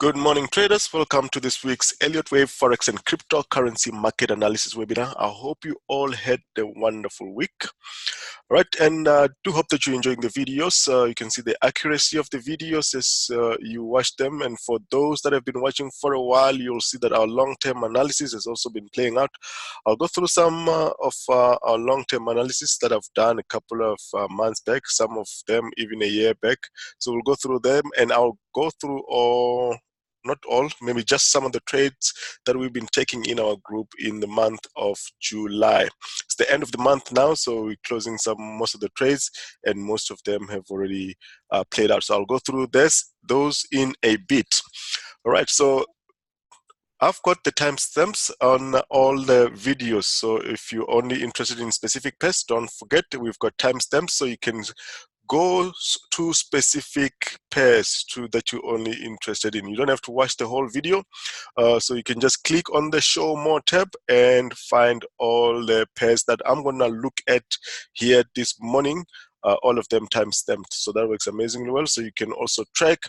Good morning, traders. Welcome to this week's Elliott Wave Forex and Cryptocurrency Market Analysis webinar. I hope you all had a wonderful week. All right, and do hope that you're enjoying the videos. You can see the accuracy of the videos as you watch them. And for those that have been watching for a while, you'll see that our long-term analysis has also been playing out. I'll go through some of our long-term analysis that I've done a couple of months back, some of them even a year back. So we'll go through them, and I'll go through all, not all, maybe just some of the trades that we've been taking in our group in the month of July. It's the end of the month now, so we're closing most of the trades, and most of them have already played out. So I'll go through those in a bit. All right, so I've got the timestamps on all the videos. So if you're only interested in specific pairs, don't forget we've got timestamps, so you can go to specific pairs that you're only interested in. You don't have to watch the whole video, so you can just click on the show more tab and find all the pairs that I'm gonna look at here this morning, all of them time-stamped. So that works amazingly well. So you can also take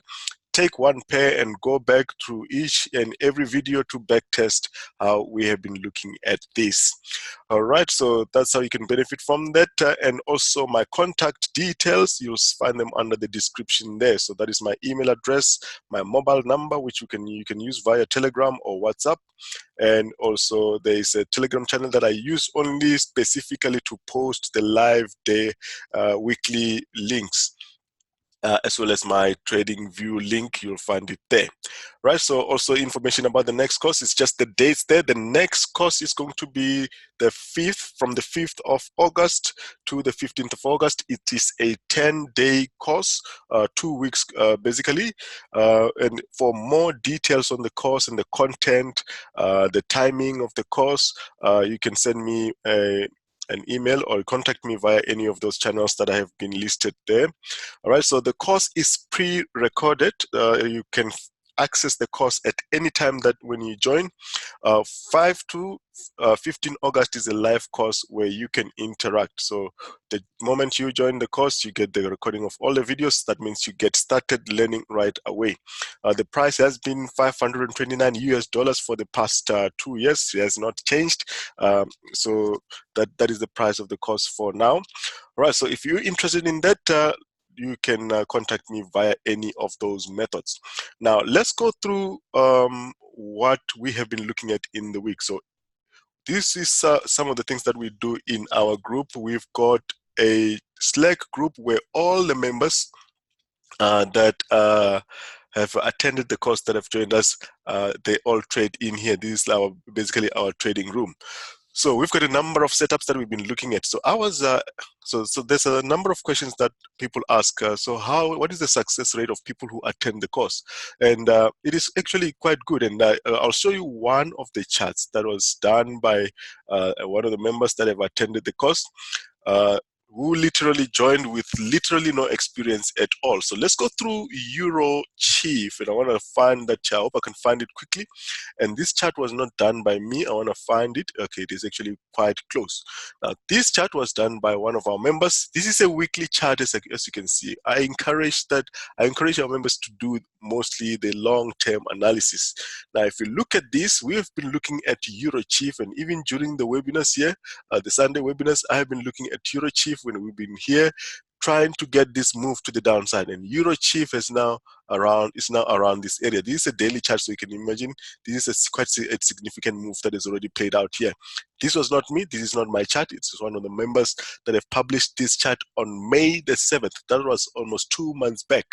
one pair and go back through each and every video to back test how we have been looking at this. All right, so that's how you can benefit from that. And also my contact details, you'll find them under the description there. So that is my email address, my mobile number, which you can use via Telegram or WhatsApp. And also there is a Telegram channel that I use only specifically to post the live day weekly links. As well as my trading view link, you'll find it there. Right, so also information about the next course, it's just the dates there. The next course is going to be the 5th, from the 5th of August to the 15th of August. It is a 10-day course, 2 weeks basically. And for more details on the course and the content, the timing of the course, you can send me an email or contact me via any of those channels that I have been listed there. All right, so the course is pre-recorded. You can access the course at any time that when you join. 5 to 15 August is a live course where you can interact. So the moment you join the course, you get the recording of all the videos. That means you get started learning right away. The price has been $529 US for the past 2 years. It has not changed. So that is the price of the course for now. All right, so if you're interested in that, you can contact me via any of those methods. Now, let's go through what we have been looking at in the week. So this is some of the things that we do in our group. We've got a Slack group where all the members that have attended the course, that have joined us, they all trade in here. This is basically our trading room. So we've got a number of setups that we've been looking at. So so there's a number of questions that people ask. What is the success rate of people who attend the course? And it is actually quite good. And I'll show you one of the charts that was done by one of the members that have attended the course, who literally joined with literally no experience at all. So let's go through EUROCHF, and I want to find that chart. I hope I can find it quickly. And this chart was not done by me. I want to find it. Okay, it is actually quite close. Now, this chart was done by one of our members. This is a weekly chart, as you can see. I encourage our members to do mostly the long-term analysis. Now, if you look at this, we have been looking at EUROCHF, and even during the webinars here, the Sunday webinars, I have been looking at EUROCHF when we've been here trying to get this move to the downside, and EUROCHF is now around this area. This is a daily chart, so you can imagine this is quite a significant move that is already played out here. This was not me. This is not my chart. It's one of the members that have published this chart on May the 7th. That was almost 2 months back,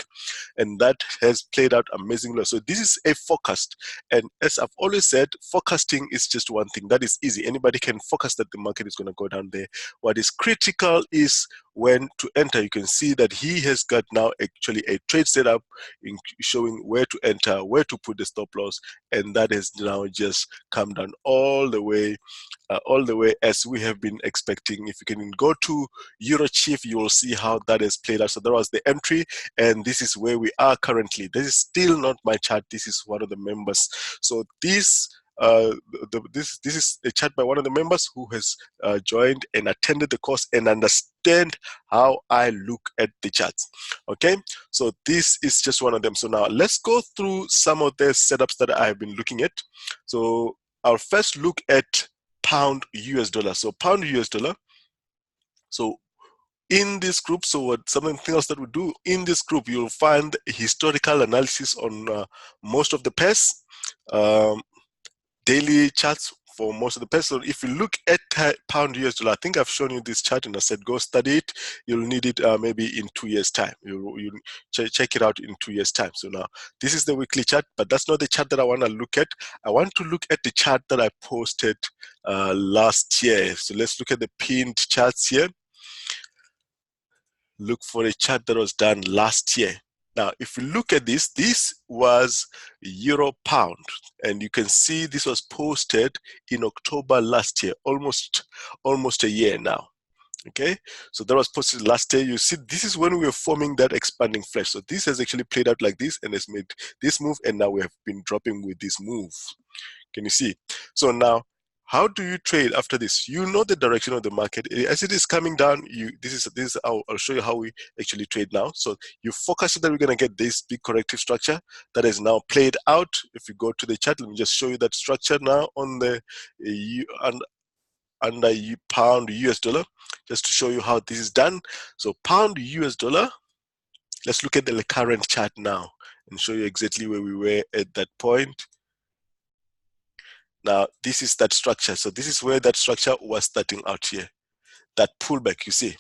and that has played out amazingly. So this is a forecast, and as I've always said, forecasting is just one thing. That is easy. Anybody can forecast that the market is going to go down there. What is critical is when to enter. You can see that he has got now actually a trade setup showing where to enter, where to put the stop loss, and that has now just come down all the way as we have been expecting. If you can go to EUROCHF, you will see how that has played out. So that was the entry, and this is where we are currently. This is still not my chart. This is one of the members. So this this is a chat by one of the members who has joined and attended the course and understand how I look at the charts. Okay, so this is just one of them. So now let's go through some of the setups that I have been looking at. So I'll first look at pound US dollar. So pound US dollar. So in this group, so what something else that we do in this group, you'll find historical analysis on most of the pairs, daily charts for most of the pairs. So if you look at pound US dollar, I think I've shown you this chart and I said go study it. You'll need it maybe in 2 years time. You check it out in 2 years time. So now this is the weekly chart, but that's not the chart that I want to look at. I want to look at the chart that I posted last year. So let's look at the pinned charts here. Look for a chart that was done last year. Now, if you look at this, this was Euro Pound, and you can see this was posted in October last year, almost a year now. Okay, so that was posted last year. You see, this is when we were forming that expanding flash. So this has actually played out like this and has made this move, and now we have been dropping with this move. Can you see? So now, how do you trade after this? You know the direction of the market. As it is coming down, this is I'll show you how we actually trade now. So you focus that we're gonna get this big corrective structure that is now played out. If you go to the chart, let me just show you that structure now on the under pound US dollar, just to show you how this is done. So pound US dollar, let's look at the current chart now and show you exactly where we were at that point. Now, this is that structure. So this is where that structure was starting out here. That pullback, you see,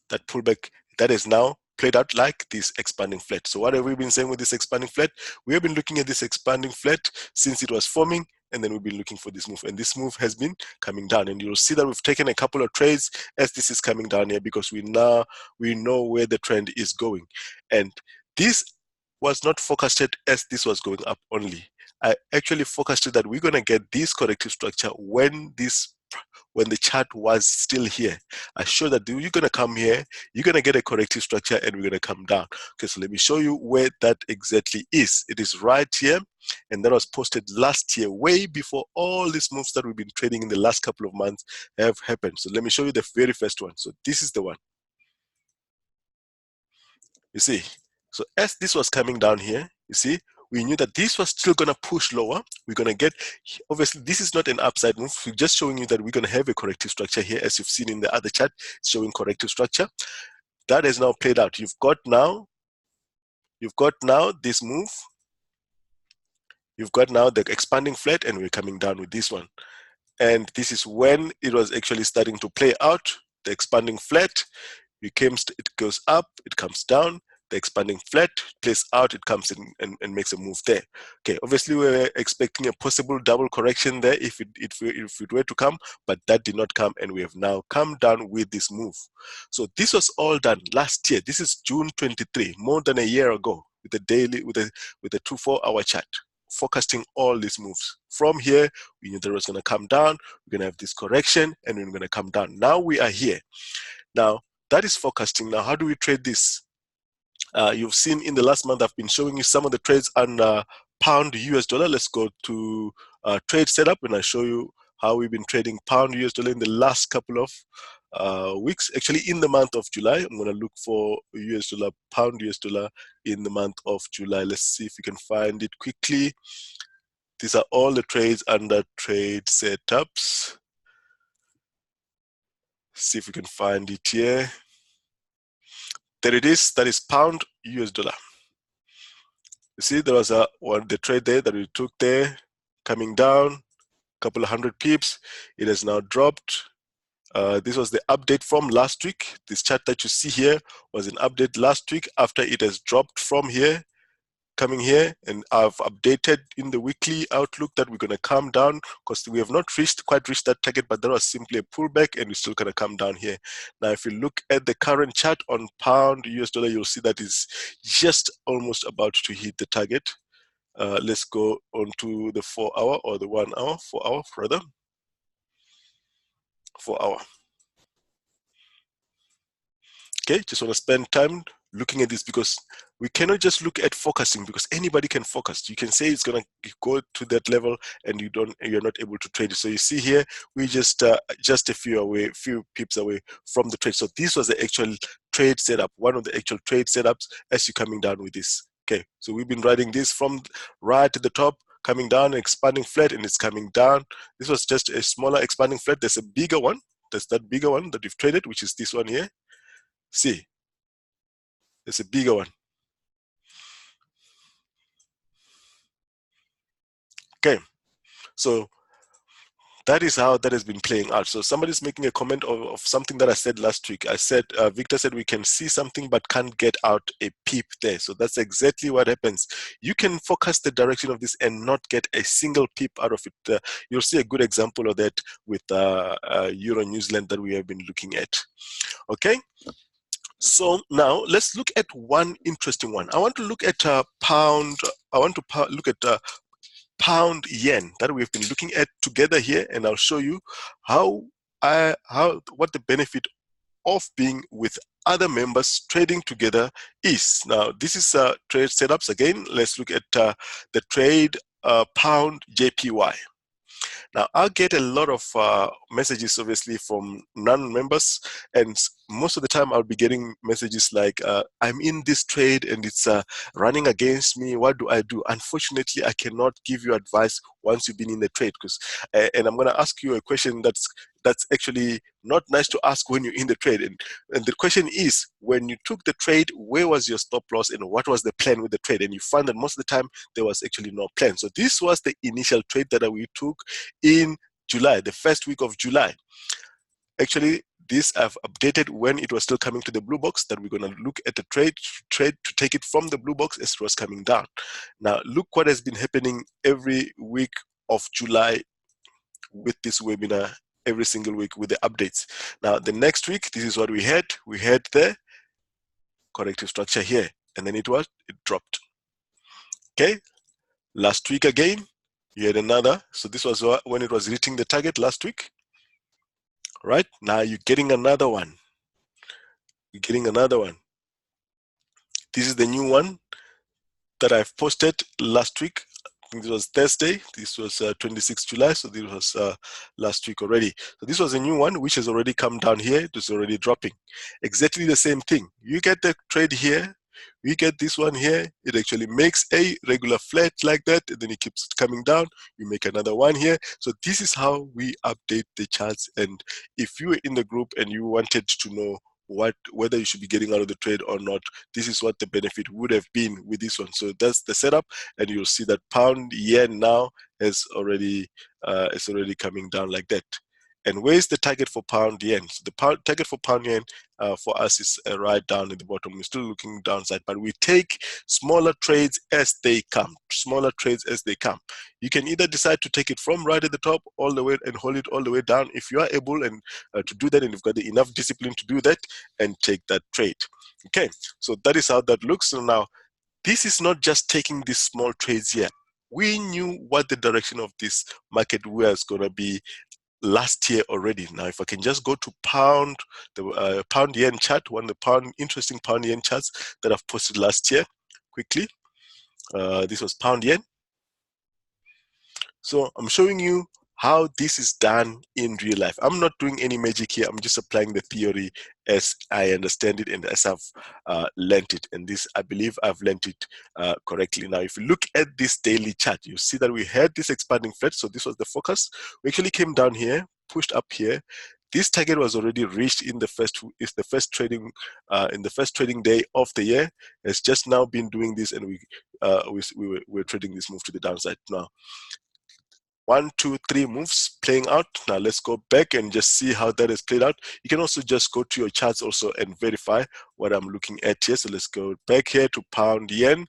that pullback, that is now played out like this expanding flat. So what have we been saying with this expanding flat? We have been looking at this expanding flat since it was forming, and then we've been looking for this move. And this move has been coming down. And you'll see that we've taken a couple of trades as this is coming down here, because we know where the trend is going. And this was not forecasted as this was going up only. I actually forecasted that we're going to get this corrective structure when the chart was still here. I showed that you're going to come here, you're going to get a corrective structure, and we're going to come down. Okay, so let me show you where that exactly is. It is right here, and that was posted last year, way before all these moves that we've been trading in the last couple of months have happened. So let me show you the very first one. So this is the one. You see, so as this was coming down here, you see, we knew that this was still going to push lower. We're going to get, obviously, this is not an upside move. We're just showing you that we're going to have a corrective structure here, as you've seen in the other chart, it's showing corrective structure. That is now played out. You've got now this move. You've got now the expanding flat, and we're coming down with this one. And this is when it was actually starting to play out, the expanding flat. It goes up, it comes down. The expanding flat plays out, it comes in and makes a move there. Okay, obviously we were expecting a possible double correction there if it were to come, but that did not come, and we have now come down with this move. So this was all done last year. This is June 23, more than a year ago, with the daily, with the 2-4-hour chart, forecasting all these moves. From here, we knew that it was going to come down. We're going to have this correction, and we're going to come down. Now we are here. Now that is forecasting. Now how do we trade this? You've seen in the last month, I've been showing you some of the trades on pound US dollar. Let's go to trade setup, and I'll show you how we've been trading pound US dollar in the last couple of weeks. Actually, in the month of July, I'm going to look for US dollar, pound US dollar in the month of July. Let's see if we can find it quickly. These are all the trades under trade setups. See if we can find it here. There it is. That is pound US dollar. You see, there was the trade there that we took there, coming down, a couple of 100 pips. It has now dropped. This was the update from last week. This chart that you see here was an update last week after it has dropped from here, coming here, and I've updated in the weekly outlook that we're going to come down because we have not quite reached that target, but that was simply a pullback, and we're still going to come down here. Now, if you look at the current chart on pound US dollar, you'll see that it's just almost about to hit the target. Let's go on to the 4-hour or the 1 hour, 4-hour rather, 4-hour. Okay, just want to spend time looking at this, because we cannot just look at focusing, because anybody can focus. You can say it's going to go to that level and you're not able to trade it. So you see here, we just a few pips away from the trade. So this was the actual trade setup, one of the actual trade setups as you're coming down with this. Okay, so we've been riding this from right to the top, coming down, expanding flat, and it's coming down. This was just a smaller expanding flat. There's a bigger one. There's that bigger one that we've traded, which is this one here. See, there's a bigger one. Okay, so that is how that has been playing out. So somebody's making a comment of something that I said last week. I said, Victor said we can see something but can't get out a peep there. So that's exactly what happens. You can focus the direction of this and not get a single peep out of it. You'll see a good example of that with Euro New Zealand that we have been looking at. Okay. So now let's look at one interesting one. I want to look at pound. I want to look at pound yen that we've been looking at together here, and I'll show you what the benefit of being with other members trading together is. Now this is trade setups again. Let's look at the trade pound JPY. Now, I'll get a lot of messages, obviously, from non-members, and most of the time I'll be getting messages like, I'm in this trade and it's running against me. What do I do? Unfortunately, I cannot give you advice once you've been in the trade, because, and I'm going to ask you a question that's actually not nice to ask when you're in the trade. And the question is, when you took the trade, where was your stop loss and what was the plan with the trade? And you find that most of the time there was actually no plan. So this was the initial trade that we took in July, the first week of July. Actually, this I've updated when it was still coming to the blue box, that we're going to look at the trade to take it from the blue box as it was coming down. Now, look what has been happening every week of July with this webinar, every single week with the updates. Now, the next week, this is what we had. We had the corrective structure here, and then it dropped. Okay, last week again, you had another. So this was when it was hitting the target last week. Right, now you're getting another one. You're getting another one. This is the new one that I've posted last week. I think this was Thursday. This was 26th July, so this was last week already. So this was a new one which has already come down here. It was already dropping. Exactly the same thing. You get the trade here. We get this one here. It actually makes a regular flat like that, and then it keeps coming down. You make another one here. So this is how we update the charts. And if you were in the group and you wanted to know whether you should be getting out of the trade or not, this is what the benefit would have been with this one. So that's the setup, and you'll see that pound yen now is already coming down like that. And where's the target for pound yen? So the target for pound yen for us is right down at the bottom. We're still looking downside, but we take smaller trades as they come. Smaller trades as they come. You can either decide to take it from right at the top all the way and hold it all the way down if you are able and to do that, and you've got the enough discipline to do that, and take that trade. Okay, so that is how that looks. So now, this is not just taking these small trades here. We knew what the direction of this market was going to be last year already. Now, if I can just go to pound, the pound yen chart, one of the interesting pound yen charts that I've posted last year, quickly. This was pound yen. So I'm showing you how this is done in real life. I'm not doing any magic here. I'm just applying the theory as I understand it and as I've learned it. And this, I believe I've learned it correctly. Now, if you look at this daily chart, you see that we had this expanding flat. So this was the focus. We actually came down here, pushed up here. This target was already reached in the first trading day of the year. It's just now been doing this, and we're trading this move to the downside now. 1, 2, 3 moves playing out. Now let's go back and just see how that has played out. You can also just go to your charts also and verify what I'm looking at here. So let's go back here to pound yen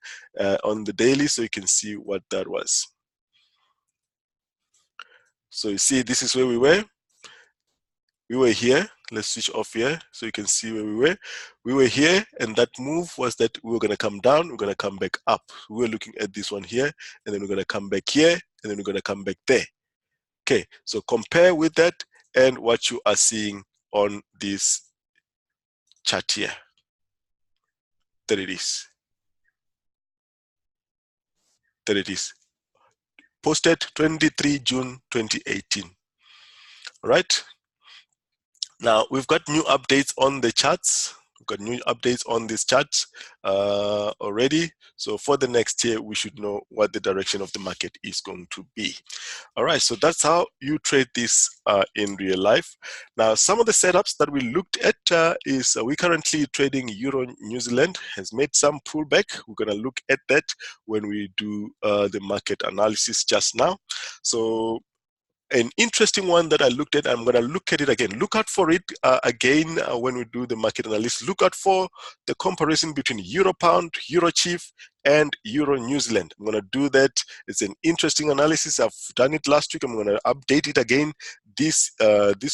on the daily, so you can see what that was. So you see, this is where we were. We were here. Let's switch off here so you can see where we were. We were here, and that move was that we were going to come down, we're going to come back up. We were looking at this one here, and then we're going to come back here, and then we're going to come back there. Okay, so compare with that and what you are seeing on this chart here. There it is. There it is. Posted 23 June 2018. Right? Now, we've got new updates on the charts. We've got new updates on these charts already. So for the next year, we should know what the direction of the market is going to be. All right, so that's how you trade this in real life. Now, some of the setups that we looked at is we're currently trading Euro New Zealand, has made some pullback. We're gonna look at that when we do the market analysis just now. So an interesting one that I looked at, I'm going to look at it again. Look out for it again when we do the market analysis. Look out for the comparison between Euro Pound, EUROCHF, and Euro New Zealand. I'm going to do that. It's an interesting analysis. I've done it last week. I'm going to update it again this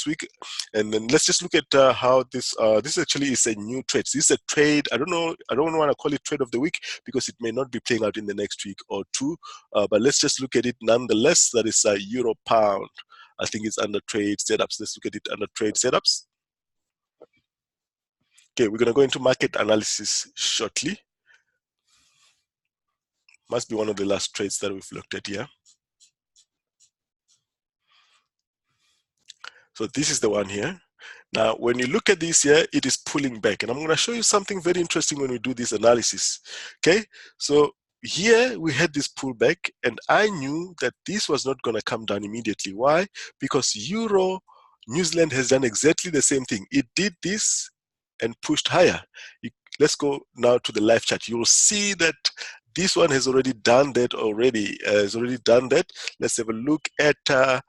week, and then let's just look at how this this actually is a new trade. This is a trade. I don't want to call it trade of the week because it may not be playing out in the next week or two, but let's just look at it nonetheless. That is Euro Pound. I think it's under trade setups. Let's look at it under trade setups. Okay, we're going to go into market analysis shortly. Must be one of the last trades that we've looked at here. So this is the one here. Now, when you look at this here, it is pulling back. And I'm going to show you something very interesting when we do this analysis. Okay, so here we had this pullback, and I knew that this was not going to come down immediately. Why? Because Euro New Zealand has done exactly the same thing. It did this and pushed higher. Let's go now to the live chart. You'll see that this one has already done that already. Let's have a look at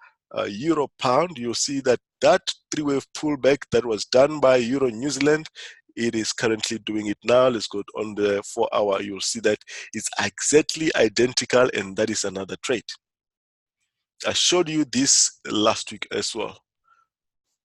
Euro Pound. You'll see that that three-wave pullback that was done by Euro New Zealand, it is currently doing it now. Let's go on the 4 hour. You'll see that it's exactly identical, and that is another trade. I showed you this last week as well.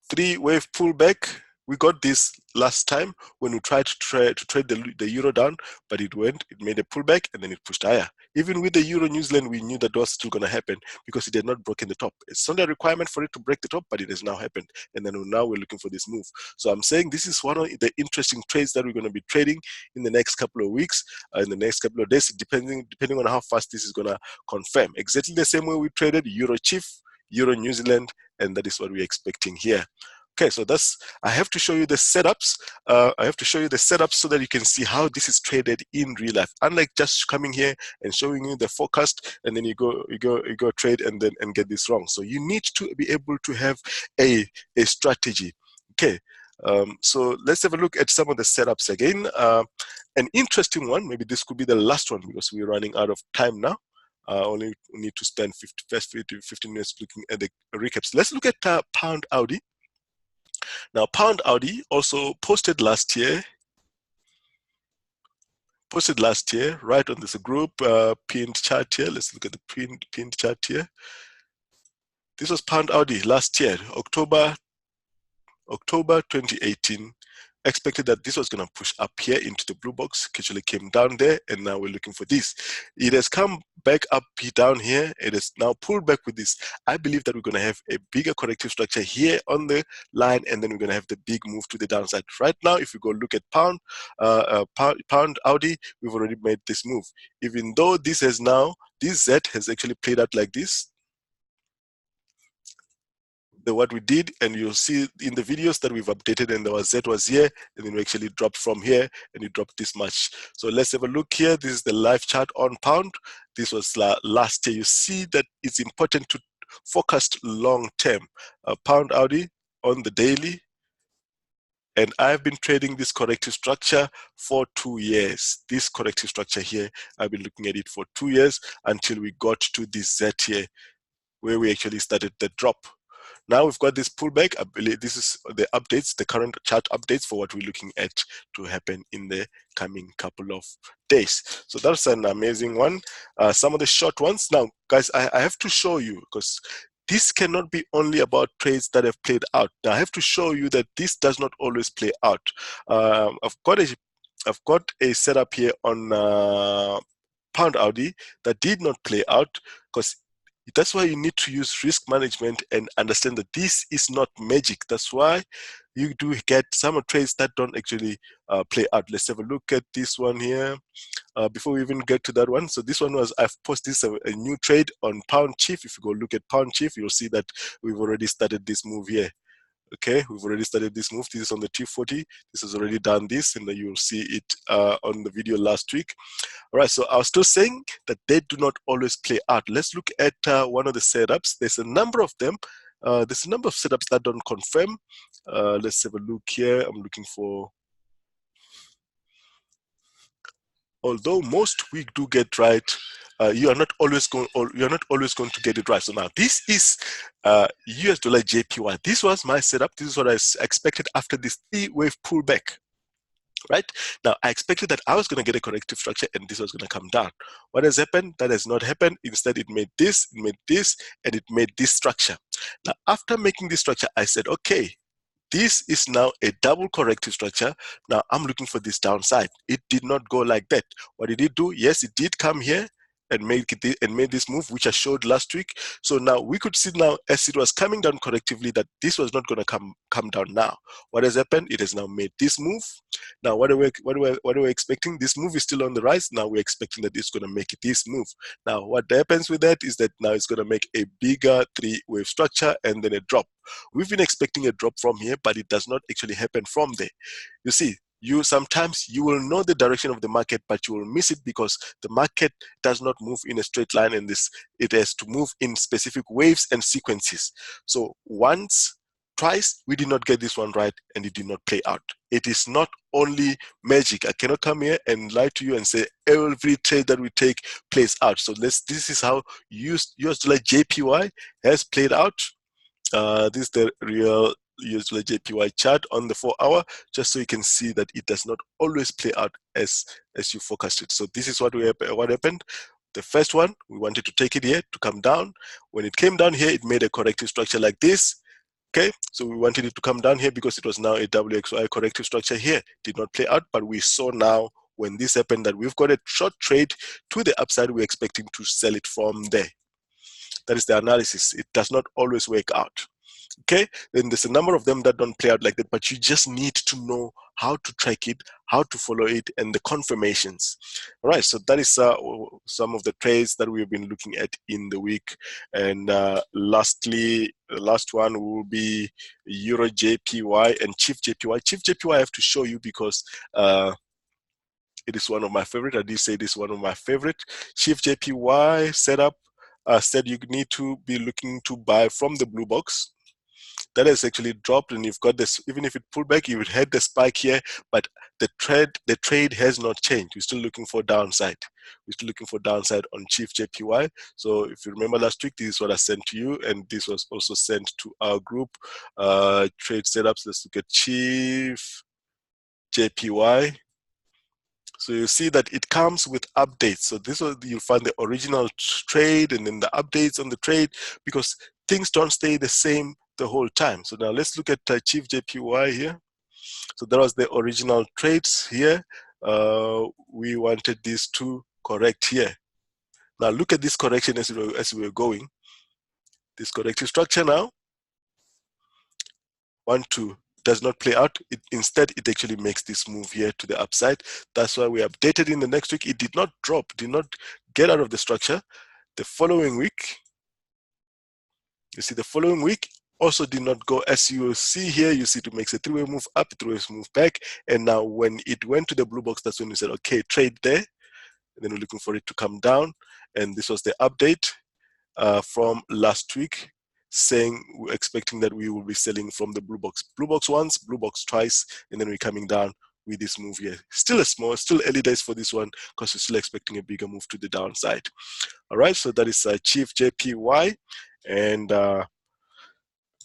Three-wave pullback. We got this last time when we tried to trade the euro down, but it made a pullback, and then it pushed higher. Even with the Euro New Zealand, we knew that was still going to happen because it had not broken the top. It's not a requirement for it to break the top, but it has now happened. And then now we're looking for this move. So I'm saying this is one of the interesting trades that we're going to be trading in the next couple of weeks, in the next couple of days, depending on how fast this is going to confirm. Exactly the same way we traded EUROCHF, Euro New Zealand, and that is what we're expecting here. Okay, so I have to show you the setups. So that you can see how this is traded in real life. Unlike just coming here and showing you the forecast, and then you go trade and get this wrong. So you need to be able to have a strategy. Okay, so let's have a look at some of the setups again. An interesting one. Maybe this could be the last one because we're running out of time now. Only need to spend 15 minutes looking at the recaps. Let's look at Pound AUD. Now, Pound AUD also posted last year, right on this group pinned chart here. Let's look at the pinned chart here. This was Pound AUD last year, October 2018. Expected that this was going to push up here into the blue box, actually came down there, and now we're looking for this. It has come back up down here. It is now pulled back with this. I believe that we're going to have a bigger corrective structure here on the line, and then we're going to have the big move to the downside. Right now, if you go look at Pound AUD, we've already made this move. Even though this Z has actually played out like this, what we did, and you'll see in the videos that we've updated, and Z was here, and then we actually dropped from here, and it dropped this much. So let's have a look here. This is the live chart on Pound. This was last year. You see that it's important to forecast long term. Pound AUD on the daily, and I've been trading this corrective structure for 2 years. This corrective structure here, I've been looking at it for 2 years until we got to this Z here, where we actually started the drop. Now we've got this pullback. I believe this is the updates, the current chart updates for what we're looking at to happen in the coming couple of days. So that's an amazing one. Some of the short ones. Now, guys, I have to show you, because this cannot be only about trades that have played out. Now, I have to show you that this does not always play out. I've got a setup here on Pound AUD that did not play out, because that's why you need to use risk management and understand that this is not magic. That's why you do get some trades that don't actually play out. Let's have a look at this one here. Before we even get to that one, so this one was, I've posted this a new trade on Pound Chief. If you go look at Pound Chief, you'll see that we've already started this move here. Okay, we've already started this move. This is on the T40. This has already done this, and you'll see it on the video last week. All right, so I was still saying that they do not always play out. Let's look at one of the setups. There's a number of them. There's a number of setups that don't confirm. Let's have a look here. I'm looking for. Although most we do get right, you are not always going. You are not always going to get it right. So now this is US dollar JPY. This was my setup. This is what I expected after this three-wave pullback. Right now, I expected that I was going to get a corrective structure, and this was going to come down. What has happened? That has not happened. Instead, it made this, and it made this structure. Now, after making this structure, I said, okay, this is now a double corrective structure. Now I'm looking for this downside. It did not go like that. What did it do? Yes, it did come here and made this move, which I showed last week. So now we could see now, as it was coming down correctively, that this was not going to come down now. What has happened? It has now made this move. Now what are we expecting? This move is still on the rise. Now we're expecting that it's going to make this move. Now what happens with that is that now it's going to make a bigger three-wave structure and then a drop. We've been expecting a drop from here, but it does not actually happen from there. You see, sometimes you will know the direction of the market, but you will miss it because the market does not move in a straight line, and it has to move in specific waves and sequences. So once, twice, we did not get this one right, and it did not play out. It is not only magic. I cannot come here and lie to you and say every trade that we take plays out. So this is how US dollar JPY has played out. This is the real USDJPY chart on the 4-hour, just so you can see that it does not always play out as you forecasted. So this is what happened. The first one, we wanted to take it here to come down. When it came down here, it made a corrective structure like this. Okay, so we wanted it to come down here because it was now a WXY corrective structure here. Did not play out, but we saw now when this happened that we've got a short trade to the upside. We're expecting to sell it from there. That is the analysis. It does not always work out. Okay, then there's a number of them that don't play out like that, but you just need to know how to track it, how to follow it, and the confirmations. All right, so that is some of the trades that we've been looking at in the week. And lastly, the last one will be EURJPY and CHFJPY. CHFJPY I have to show you because it is one of my favorite. I did say this is one of my favorite. CHFJPY setup said you need to be looking to buy from the blue box. That has actually dropped, and you've got this. Even if it pulled back, you would had the spike here, but the trade has not changed. We're still looking for downside. We're still looking for downside on CHFJPY. So if you remember last week, this is what I sent to you, and this was also sent to our group. Trade setups. Let's look at CHFJPY. So you see that it comes with updates. So this was, you'll find the original trade and then the updates on the trade, because things don't stay the same the whole time. So now let's look at CHFJPY here. So that was the original trades here. We wanted this to correct here. Now look at this correction as we were going. This corrective structure now. 1, 2. Does not play out. Instead, it actually makes this move here to the upside. That's why we updated in the next week. It did not drop, did not get out of the structure. The following week, you see the following week also did not go. As you see here, you see it makes a three-way move up, a three-way move back. And now when it went to the blue box, that's when we said, okay, trade there. And then we're looking for it to come down. And this was the update from last week, saying we're expecting that we will be selling from the blue box. Blue box once, blue box twice, and then we're coming down with this move here. Still still early days for this one because we're still expecting a bigger move to the downside. All right, so that is CHFJPY, and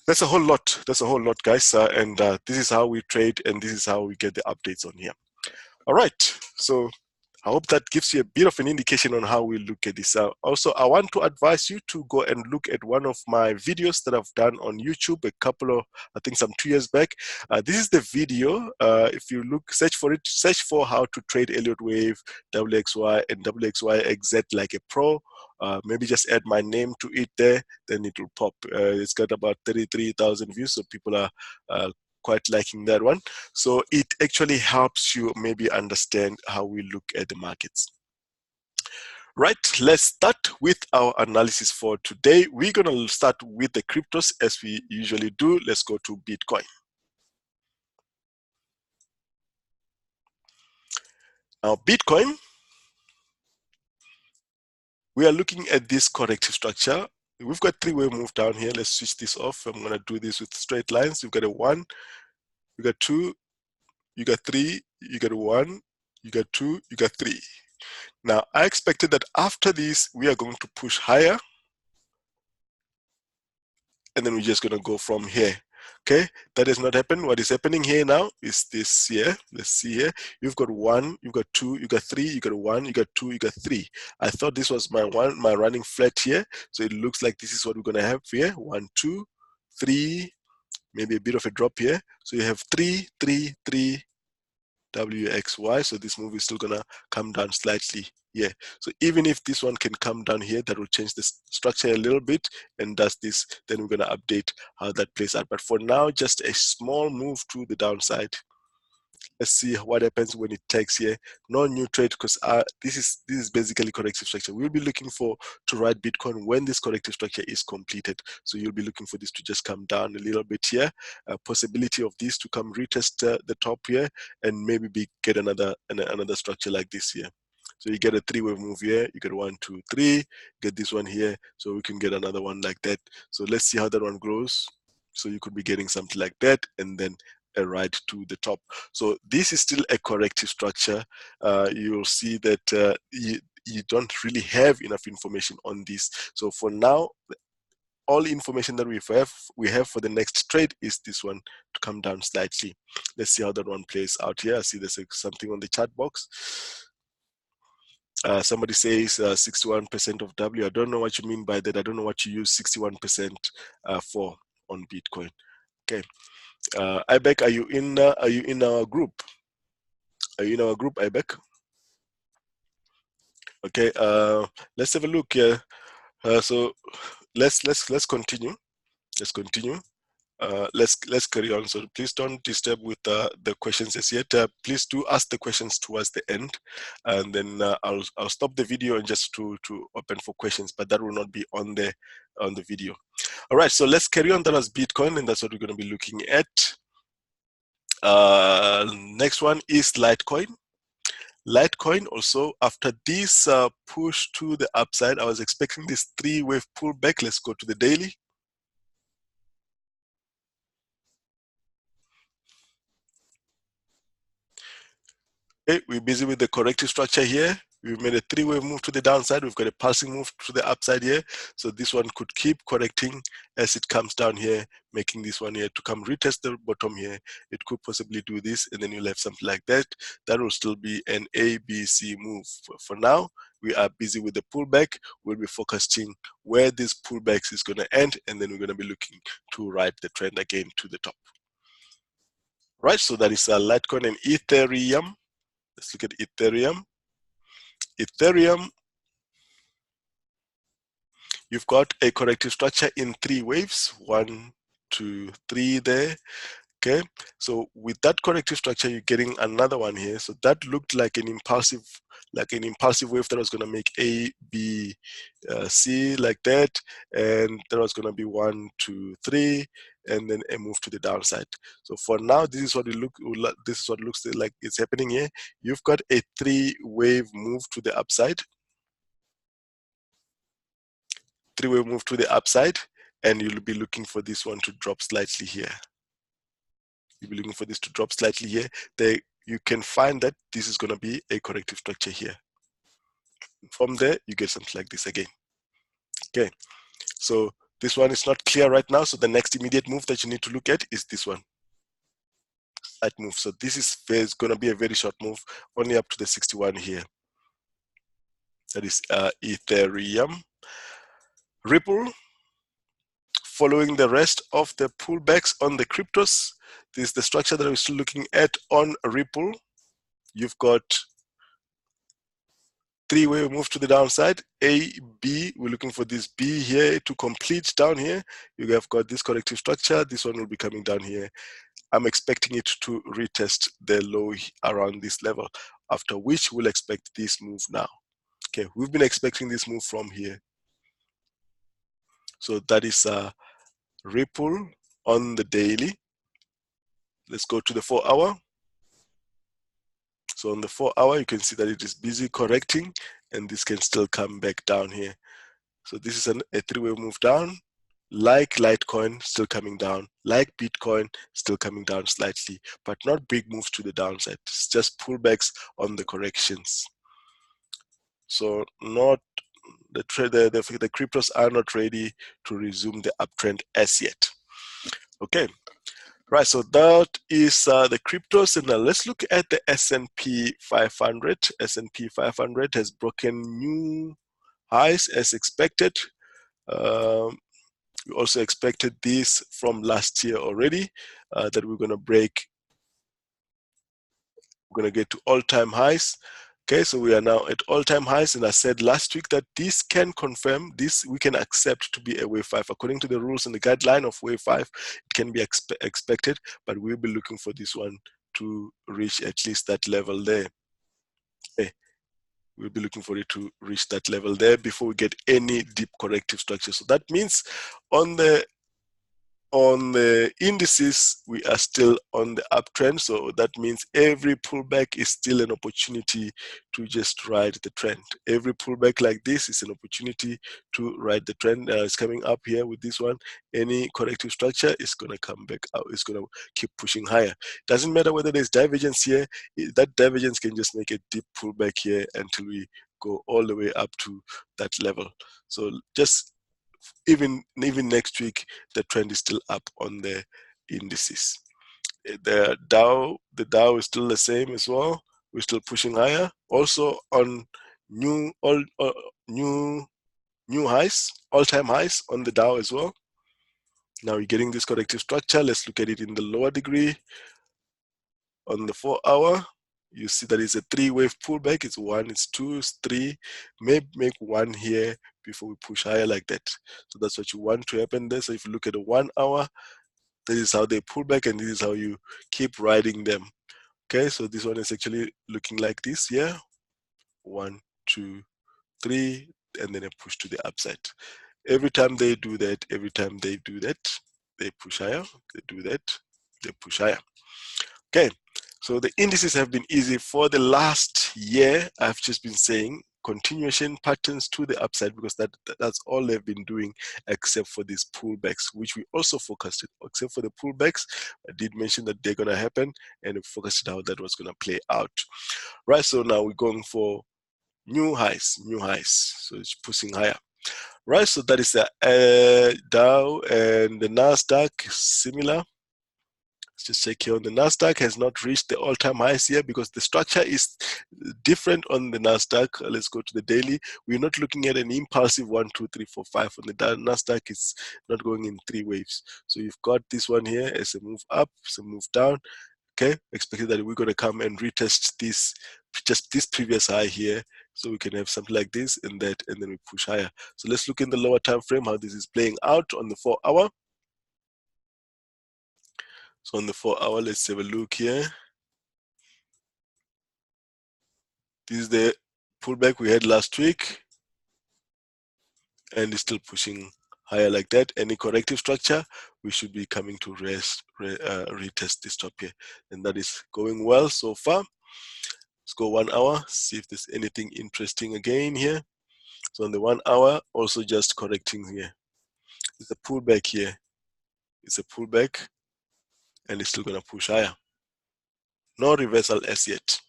that's a whole lot. That's a whole lot, guys. And this is how we trade, and this is how we get the updates on here. All right, so I hope that gives you a bit of an indication on how we look at this. Also, I want to advise you to go and look at one of my videos that I've done on YouTube a couple of, I think some 2 years back. This is the video. If you search for it, search for how to trade Elliott Wave, WXY, and WXYXZ like a pro. Maybe just add my name to it there, then it will pop. It's got about 33,000 views, so people are quite liking that one. So it actually helps you maybe understand how we look at the markets. Right, let's start with our analysis for today. We're going to start with the cryptos as we usually do. Let's go to Bitcoin. Now, Bitcoin, we are looking at this corrective structure. We've got three-way move down here. Let's switch this off. I'm going to do this with straight lines. You've got a 1, you got 2, you got 3, you got 1, you got 2, you got 3. Now, I expected that after this, we are going to push higher, and then we're just going to go from here. Okay, that has not happened. What is happening here now is this here. Let's see here. You've got 1, you've got 2, you got 3, you got 1, you got 2, you got 3. I thought this was my running flat here. So it looks like this is what we're going to have here. 1, 2, 3, maybe a bit of a drop here. So you have 3, 3, 3, WXY. So this move is still gonna come down slightly here. So even if this one can come down here, that will change the structure a little bit and does this, then we're gonna update how that plays out. But for now, just a small move to the downside. Let's see what happens when it takes here. No new trade, because this is basically corrective structure. We'll be looking to ride Bitcoin when this corrective structure is completed. So you'll be looking for this to just come down a little bit here. Possibility of this to come retest the top here and maybe get another structure like this here. So you get a three-wave move here. You get 1, 2, 3. Get this one here. So we can get another one like that. So let's see how that one grows. So you could be getting something like that, and then a ride to the top. So this is still a corrective structure. You'll see that you don't really have enough information on this. So for now, all information that we have for the next trade is this one to come down slightly. Let's see how that one plays out here. I see there's something on the chat box. Somebody says 61% of W. I don't know what you mean by that. I don't know what you use 61% for on Bitcoin. Okay. Ibek, are you in our group? Are you in our group, Ibek? Okay. Let's have a look here. So let's continue. Let's continue. Let's carry on. So please don't disturb with the questions as yet. Please do ask the questions towards the end, and then I'll stop the video and just to open for questions. But that will not be on the video. All right. So let's carry on. That was Bitcoin, and that's what we're going to be looking at. Next one is Litecoin. Litecoin also, after this push to the upside, I was expecting this three-wave pullback. Let's go to the daily. Okay, we're busy with the corrective structure here. We've made a three-wave move to the downside. We've got a pulsing move to the upside here. So this one could keep correcting as it comes down here, making this one here to come retest the bottom here. It could possibly do this, and then you'll have something like that. That will still be an ABC move. For now, we are busy with the pullback. We'll be focusing where this pullback is going to end, and then we're going to be looking to ride the trend again to the top. Right, so that is Litecoin and Ethereum. Let's look at Ethereum. Ethereum, you've got a corrective structure in three waves, 1, 2, 3 there. Okay, so with that corrective structure, you're getting another one here. So that looked like an impulsive wave that was going to make A, B, C like that, and that was going to be 1, 2, 3, and then a move to the downside. So for now, this is what it looks like it's happening here. You've got a three-wave move to the upside, three-wave move to the upside, and you'll be looking for this one to drop slightly here. You'll be looking for this to drop slightly here. You can find that this is going to be a corrective structure here. From there, you get something like this again. Okay, so this one is not clear right now. So the next immediate move that you need to look at is this one. That move. So this is going to be a very short move, only up to the 61 here. That is Ethereum. Ripple, following the rest of the pullbacks on the cryptos. This is the structure that we're still looking at on Ripple. You've got three-way move to the downside, A, B. We're looking for this B here to complete down here. You have got this corrective structure. This one will be coming down here. I'm expecting it to retest the low around this level, after which we'll expect this move now. Okay, we've been expecting this move from here. So that is a ripple on the daily. Let's go to the 4-hour. So on the 4-hour, you can see that it is busy correcting, and this can still come back down here. So this is a three-way move down. Like Litecoin, still coming down. Like Bitcoin, still coming down slightly, but not big moves to the downside. It's just pullbacks on the corrections. So not the cryptos are not ready to resume the uptrend as yet. Okay. Right, so that is the cryptos, and now let's look at the S&P 500. S&P 500 has broken new highs as expected. We also expected this from last year already, that we're going to break. We're going to get to all-time highs. Okay, so we are now at all-time highs, and I said last week that this can confirm, this we can accept to be a wave 5. According to the rules and the guideline of wave 5, it can be expected, but we'll be looking for this one to reach at least that level there. Okay. We'll be looking for it to reach that level there before we get any deep corrective structure. So that means on the indices, we are still on the uptrend. So that means every pullback is still an opportunity to just ride the trend. Every pullback like this is an opportunity to ride the trend. It's coming up here with this one. Any corrective structure is going to come back out. It's going to keep pushing higher. Doesn't matter whether there's divergence here. That divergence can just make a deep pullback here until we go all the way up to that level. So just even next week, the trend is still up on the indices. The Dow is still the same as well. We're still pushing higher. Also on new highs, all-time highs on the Dow as well. Now we're getting this corrective structure. Let's look at it in the lower degree. On the 4-hour, you see that it's a 3-wave pullback. It's 1, it's 2, it's 3. Maybe make 1 here before we push higher like that. So that's what you want to happen there. So if you look at the 1-hour, this is how they pull back, and this is how you keep riding them. Okay, so this one is actually looking like this here. 1, 2, 3, and then a push to the upside. Every time they do that, they push higher. They do that, they push higher. Okay, so the indices have been easy for the last year. I've just been saying continuation patterns to the upside, because that's all they've been doing, except for these pullbacks, which we also focused on. Except for the pullbacks, I did mention that they're going to happen, and we focused on how that was going to play out. Right, so now we're going for new highs. So it's pushing higher. Right, so that is the Dow, and the NASDAQ similar. Let's just check here on the NASDAQ, has not reached the all-time highs here because the structure is different on the NASDAQ. Let's go to the daily. We're not looking at an impulsive 1, 2, 3, 4, 5 on the NASDAQ. It's not going in 3 waves. So you've got this one here as a move up, as a move down. Okay, expected that we're going to come and retest this, just this previous high here. So we can have something like this and that, and then we push higher. So let's look in the lower time frame how this is playing out on the 4-hour. So on the 4-hour, let's have a look here. This is the pullback we had last week, and it's still pushing higher like that. Any corrective structure, we should be coming to retest this top here, and that is going well so far. Let's go 1 hour, see if there's anything interesting again here. So on the 1 hour, also just correcting here. It's a pullback here. It's a pullback, and it's still gonna push higher. No reversal as yet.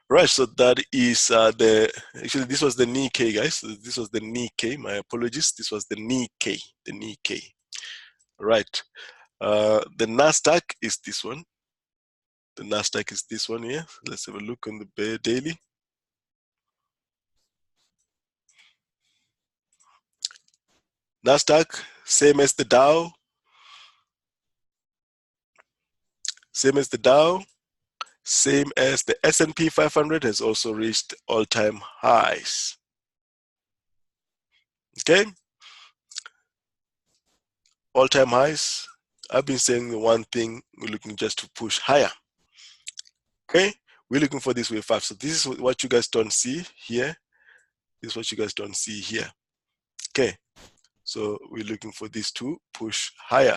Right, so that is actually this was the NIKKEI, guys. This was the NIKKEI, my apologies. This was the NIKKEI. Right, the NASDAQ is this one. The NASDAQ is this one here. Let's have a look on the daily. NASDAQ, same as the Dow. Same as the Dow. Same as the S&P 500 has also reached all-time highs. Okay, all-time highs I've been saying the one thing, we're looking just to push higher. Okay, we're looking for this wave 5. So this is what you guys don't see here. This is what you guys don't see here. Okay, so we're looking for this to push higher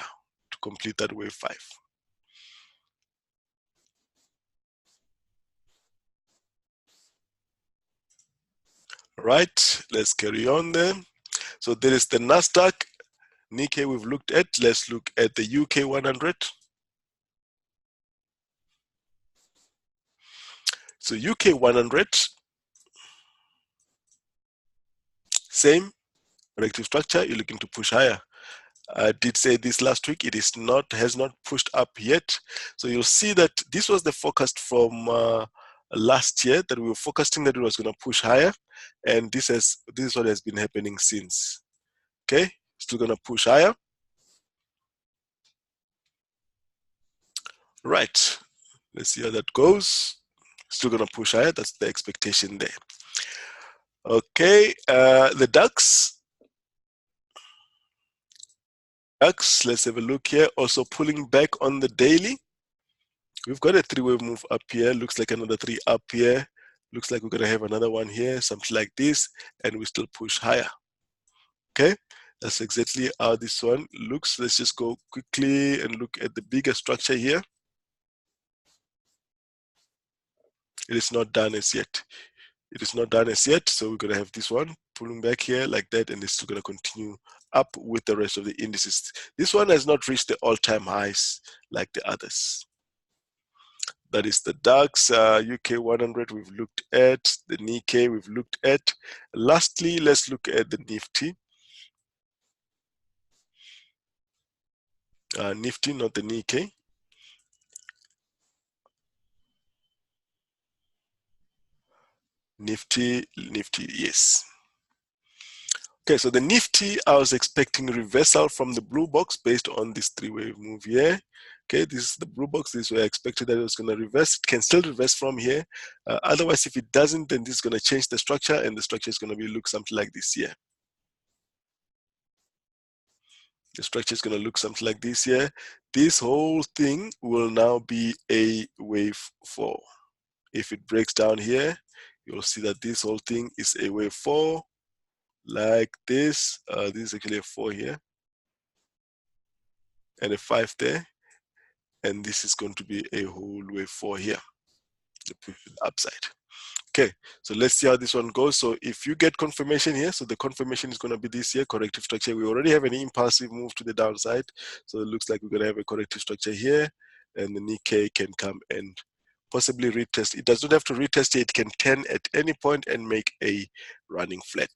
to complete that wave 5. Right, let's carry on then. So there is the NASDAQ, Nikkei we've looked at. Let's look at the UK 100. So UK 100, same corrective structure, you're looking to push higher. I did say this last week, it is not, has not pushed up yet. So you'll see that this was the forecast from last year, that we were forecasting that it was going to push higher, and this is what has been happening since. Okay, still going to push higher. Right, let's see how that goes. Still going to push higher, that's the expectation there. Okay, the DAX, let's have a look here, also pulling back on the daily. We've got a 3-wave move up here, looks like another 3 up here, looks like we're going to have another one here, something like this, and we still push higher. Okay, that's exactly how this one looks. Let's just go quickly and look at the bigger structure here. It is not done as yet. It is not done as yet, so we're going to have this one pulling back here like that, and it's still going to continue up with the rest of the indices. This one has not reached the all-time highs like the others. That is the DAX, UK 100 we've looked at, the Nikkei we've looked at. Lastly, let's look at the NIFTY. NIFTY, not the Nikkei. NIFTY, yes. Okay, so the NIFTY, I was expecting a reversal from the blue box based on this 3-wave move here. Okay, this is the blue box. This way I expected that it was going to reverse. It can still reverse from here. Otherwise, if it doesn't, then this is going to change the structure, and the structure is going to look something like this here. The structure is going to look something like this here. This whole thing will now be a wave 4. If it breaks down here, you'll see that this whole thing is a wave 4. Like this. This is actually a 4 here and a 5 there, and this is going to be a whole wave 4 here, the upside. Okay, so let's see how this one goes. So if you get confirmation here, so the confirmation is going to be this here, corrective structure. We already have an impulsive move to the downside, so it looks like we're going to have a corrective structure here, and the Nikkei can come and possibly retest. It does not have to retest it. It can turn at any point and make a running flat.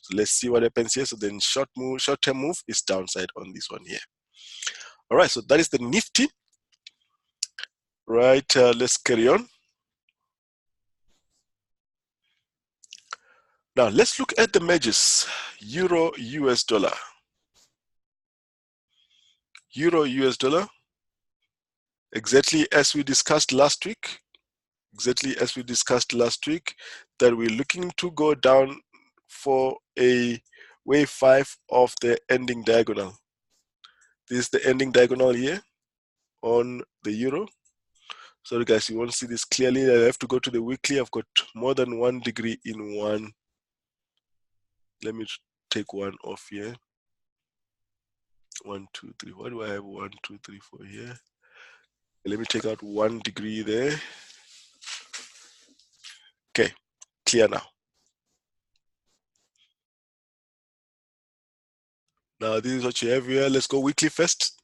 So let's see what happens here. So then short-term move is downside on this one here. All right, so that is the NIFTY. Right, let's carry on. Now let's look at the measures. Euro US dollar. Euro US dollar. Exactly as we discussed last week. That we're looking to go down for a wave 5 of the ending diagonal. This is the ending diagonal here on the euro. Sorry guys, you won't see this clearly. I have to go to the weekly. I've got more than 1 degree in one. Let me take one off here. 1, 2, 3. Why do I have 1, 2, 3, 4 here? Let me take out 1 degree there. Okay, clear now. Now this is what you have here. Let's go weekly first.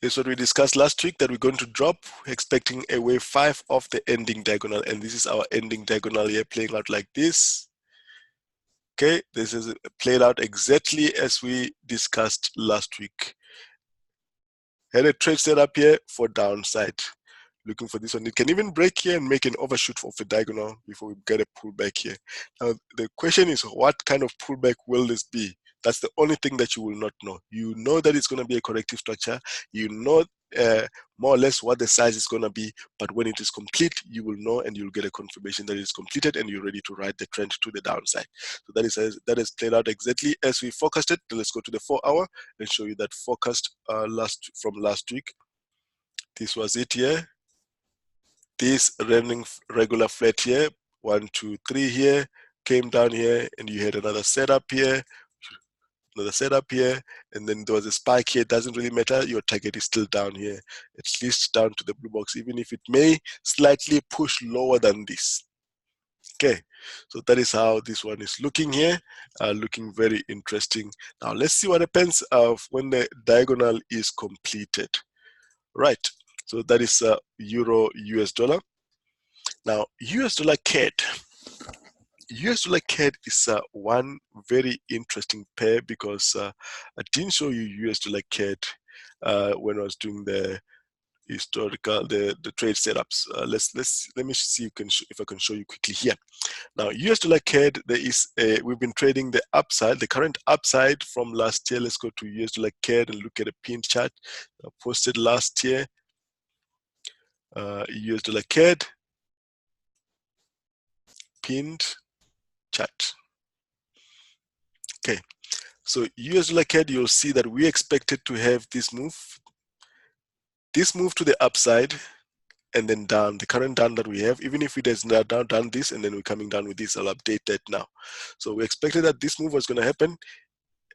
This is what we discussed last week, that we're going to drop, expecting a wave 5 of the ending diagonal. And this is our ending diagonal here playing out like this. Okay, this is played out exactly as we discussed last week. Had a trade set up here for downside. Looking for this one. It can even break here and make an overshoot of a diagonal before we get a pullback here. Now, the question is, what kind of pullback will this be? That's the only thing that you will not know. You know that it's going to be a corrective structure. You know more or less what the size is going to be, but when it is complete, you will know and you'll get a confirmation that it's completed and you're ready to ride the trend to the downside. So that is played out exactly as we forecasted. Let's go to the 4 hour and show you that forecast from last week. This was it here. This running regular flat here, 1, 2, 3 here, came down here, and you had another setup here, and then there was a spike here. It doesn't really matter. Your target is still down here, at least down to the blue box, even if it may slightly push lower than this. Okay, so that is how this one is looking here, looking very interesting. Now let's see what happens when the diagonal is completed. Right, so that is Euro US dollar. Now US dollar CAD. US dollar CAD is one very interesting pair because I didn't show you US dollar CAD when I was doing the historical the trade setups. Let me see if I can show you quickly here. Now US dollar CAD, there is we've been trading the upside, the current upside from last year. Let's go to US dollar CAD and look at a pinned chart posted last year. US dollar CAD pinned chart. Okay, so US dollar CAD, you'll see that we expected to have this move to the upside and then down, the current down that we have, even if it has now done this and then we're coming down with this. I'll update that now. So we expected that this move was going to happen.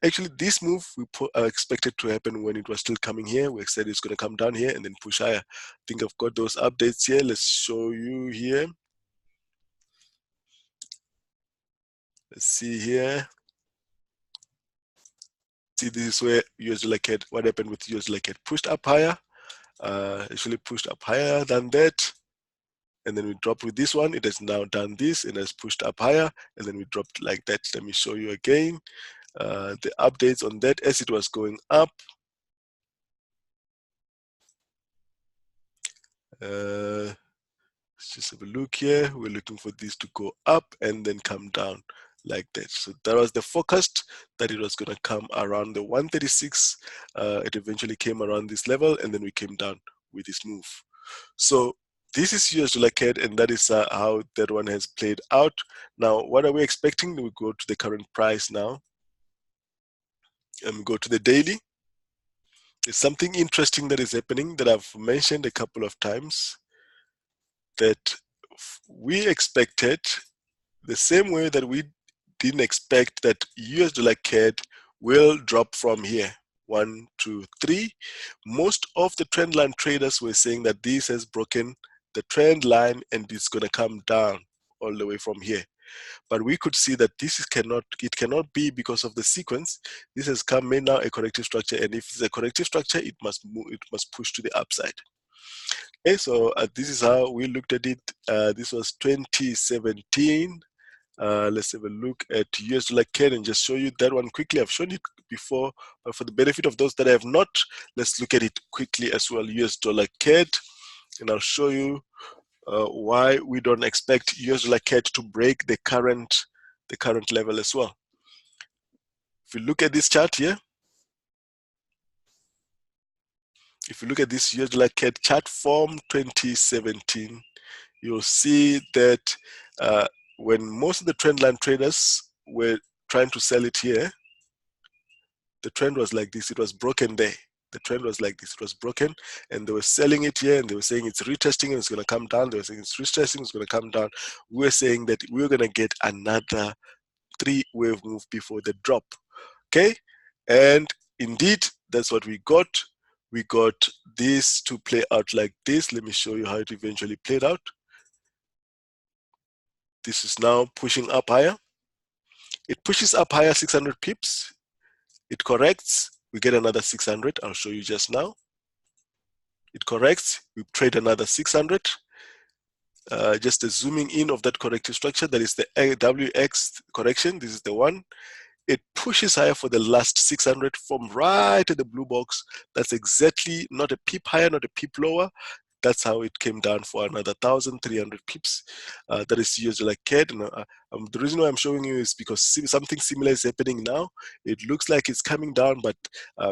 Actually, this move we expected to happen when it was still coming here. We said it's going to come down here and then push higher. I think I've got those updates here. Let's show you here. Let's see here. See, this is where US dollar CAD, what happened with US dollar CAD, pushed up higher, actually pushed up higher than that, and then we dropped with this one. It has now done this and has pushed up higher, and then we dropped like that. Let me show you again the updates on that as it was going up. Let's just have a look here. We're looking for this to go up and then come down like that. So that was the forecast, that it was going to come around the 136. It eventually came around this level, and then we came down with this move. So this is US dollar CAD, and that is how that one has played out. Now, what are we expecting? We go to the current price now and go to the daily. There's something interesting that is happening that I've mentioned a couple of times, that we expected the same way that we didn't expect that US dollar CAD will drop from here. 1, 2, 3. Most of the trend line traders were saying that this has broken the trend line and it's going to come down all the way from here. But we could see that it cannot be because of the sequence. This has made now a corrective structure, and if it's a corrective structure, it must push to the upside. Okay, so this is how we looked at it. This was 2017. Let's have a look at US dollar CAD and just show you that one quickly. I've shown it before, but for the benefit of those that have not, let's look at it quickly as well. US dollar CAD, and I'll show you why we don't expect US dollar CAD to break the current level as well. If you look at this chart here, if you look at this US dollar CAD chart from 2017, you'll see that when most of the trendline traders were trying to sell it here, the trend was like this. It was broken there. The trend was like this. It was broken, and they were selling it here, and they were saying it's retesting and it's going to come down. They were saying it's retesting, it's going to come down. We were saying that we were going to get another 3-wave move before the drop. Okay, and indeed, that's what we got. We got this to play out like this. Let me show you how it eventually played out. This is now pushing up higher. It pushes up higher 600 pips. It corrects. We get another 600. I'll show you just now. It corrects. We trade another 600. Just a zooming in of that corrective structure. That is the WX correction. This is the one. It pushes higher for the last 600 from right at the blue box. That's exactly not a pip higher, not a pip lower. That's how it came down for another 1,300 pips. That is US dollar CAD. And, the reason why I'm showing you is because something similar is happening now. It looks like it's coming down, but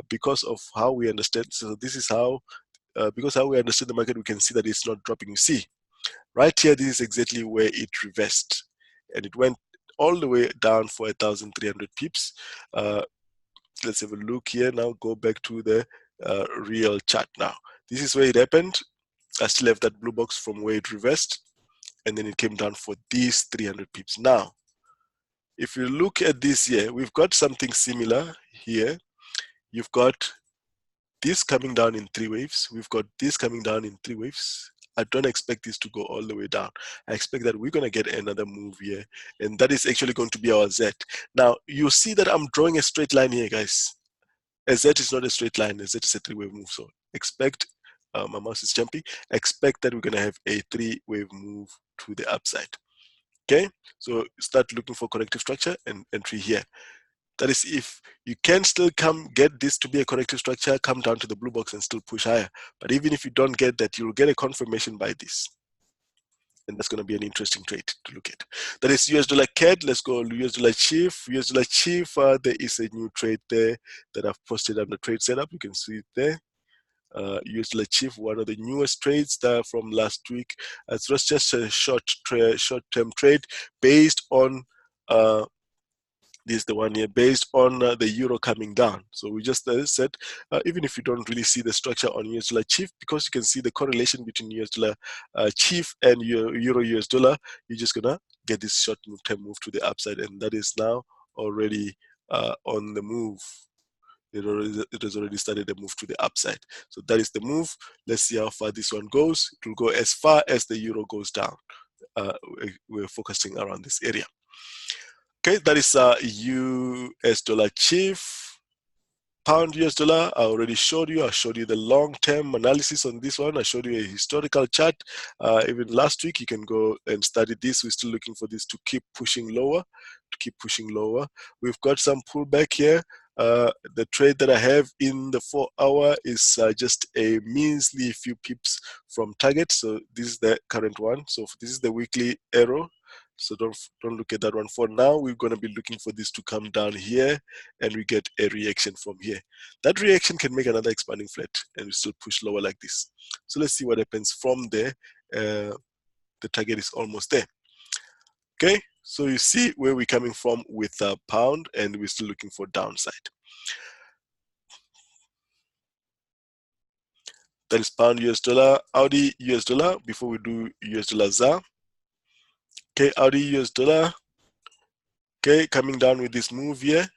because of how we understand, so this is how because how we understand the market, we can see that it's not dropping. You see, right here, this is exactly where it reversed, and it went all the way down for 1,300 pips. Let's have a look here now. Go back to the real chart now. This is where it happened. I still have that blue box from where it reversed, and then it came down for these 300 pips. Now, if you look at this here, we've got something similar here. You've got this coming down in 3 waves. We've got this coming down in 3 waves. I don't expect this to go all the way down. I expect that we're going to get another move here, and that is actually going to be our Z. Now, you see that I'm drawing a straight line here, guys. A Z is not a straight line. A Z is a 3-wave move. So expect, my mouse is jumping, expect that we're going to have a 3-wave move to the upside. Okay, so start looking for corrective structure and entry here. That is, if you can still get this to be a corrective structure, come down to the blue box and still push higher. But even if you don't get that, you'll get a confirmation by this. And that's going to be an interesting trade to look at. That is US dollar CAD. Let's go US dollar CHF. US dollar CHF, there is a new trade there that I've posted on the trade setup. You can see it there. US dollar CHF, one of the newest trades there from last week. It's just a short-term trade based on this is the one here based on the euro coming down. So we just said, even if you don't really see the structure on US dollar CHF, because you can see the correlation between US dollar CHF and euro US dollar, you're just gonna get this short-term move to the upside, and that is now already on the move. It has already started the move to the upside. So that is the move. Let's see how far this one goes. It will go as far as the euro goes down. We're focusing around this area. Okay, that is US dollar CHF. Pound US dollar, I already showed you. I showed you the long-term analysis on this one. I showed you a historical chart. Even last week, you can go and study this. We're still looking for this to keep pushing lower, We've got some pullback here. The trade that I have in the 4-hour is just a measly few pips from target. So this is the current one. So this is the weekly arrow. So don't look at that one. For now, we're going to be looking for this to come down here, and we get a reaction from here. That reaction can make another expanding flat, and we still push lower like this. So let's see what happens from there. The target is almost there. Okay, so you see where we're coming from with pound, and we're still looking for downside. That is pound US dollar, Audi US dollar. Before we do US dollar ZAR. Okay, Audi US dollar. Okay, coming down with this move here.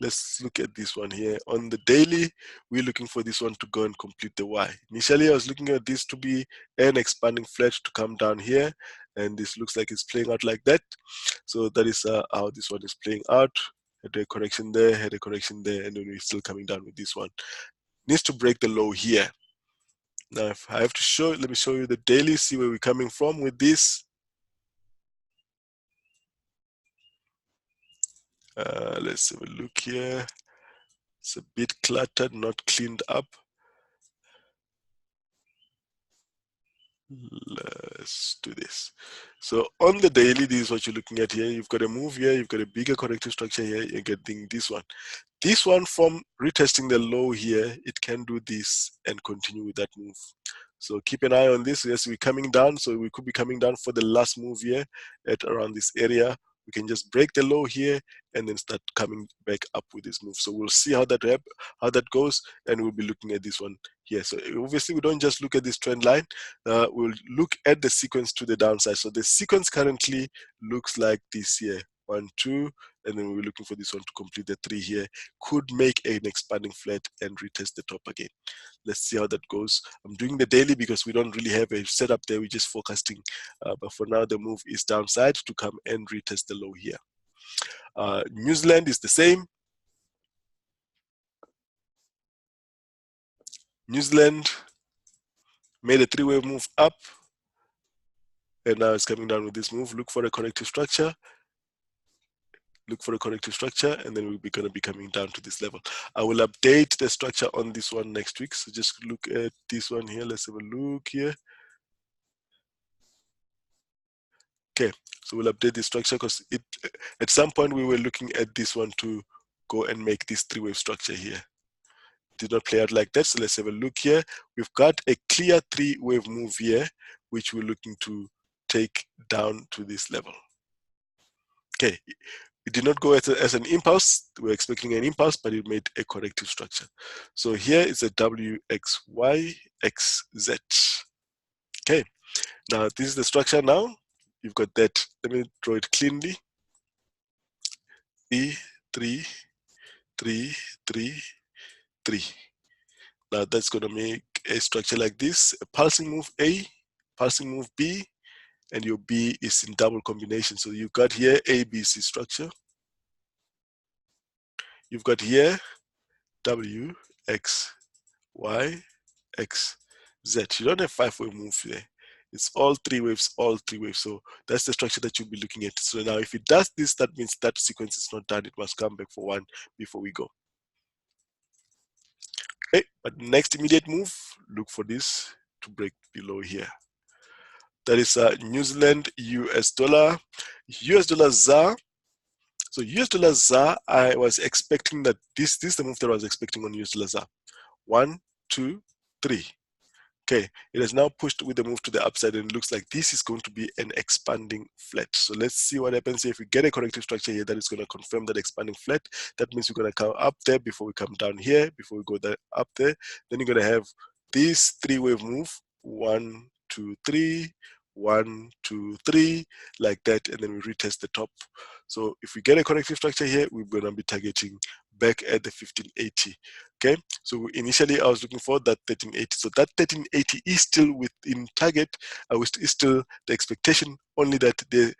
Let's look at this one here. On the daily, we're looking for this one to go and complete the Y. Initially, I was looking at this to be an expanding flat to come down here, and this looks like it's playing out like that. So that is how this one is playing out. Had a correction there, had a correction there, and then we're still coming down with this one. Needs to break the low here. Now, if I have to show, let me show you the daily, see where we're coming from with this. Let's have a look here. It's a bit cluttered, not cleaned up. Let's do this. So on the daily, this is what you're looking at here. You've got a move here, you've got a bigger corrective structure here, you're getting this one. This one, from retesting the low here, it can do this and continue with that move. So keep an eye on this. Yes, we're coming down, so we could be coming down for the last move here at around this area. We can just break the low here and then start coming back up with this move. So we'll see how that goes, and we'll be looking at this one here. So obviously we don't just look at this trend line, we'll look at the sequence to the downside. So the sequence currently looks like this here, 1, 2, and then we're looking for this one to complete the 3 here. Could make an expanding flat and retest the top again. Let's see how that goes. I'm doing the daily because we don't really have a setup there. We're just forecasting. But for now, the move is downside to come and retest the low here. New Zealand is the same. New Zealand made a 3-wave move up, and now it's coming down with this move. Look for a corrective structure. Look for a corrective structure, and then we'll be going to be coming down to this level. I will update the structure on this one next week. So just look at this one here. Let's have a look here. Okay, so we'll update the structure because at some point we were looking at this one to go and make this 3-wave structure here. did not play out like that. So let's have a look here. We've got a clear 3-wave move here, which we're looking to take down to this level. Okay, it did not go as an impulse. We're expecting an impulse, but it made a corrective structure. So here is a WXY XZ. Okay, now this is the structure now. You've got that. Let me draw it cleanly. 3, 3, 3, 3, 3. Now that's going to make a structure like this: a pulsing move A, pulsing move B, and your B is in double combination. So you've got here ABC structure. You've got here W, X, Y, X, Z. You don't have 5-wave move there. It's all 3 waves, all 3 waves. So that's the structure that you'll be looking at. So now if it does this, that means that sequence is not done. It must come back for one before we go. Okay, but next immediate move, look for this to break below here. That is New Zealand US dollar, US dollar ZAR. So US dollar ZAR, I was expecting that this is the move that I was expecting on US dollar ZAR. 1, 2, 3. Okay, it has now pushed with the move to the upside, and it looks like this is going to be an expanding flat. So let's see what happens here. If we get a corrective structure here, that is going to confirm that expanding flat. That means we're going to come up there before we come down here, before we go there, up there. Then you're going to have this 3-wave move, 1, 2, 3, 1, 2, 3, like that, and then we retest the top. So if we get a corrective structure here, we're going to be targeting back at the 1580. Okay, so initially I was looking for that 1380. So that 1380 is still within target. Is still the expectation, only that the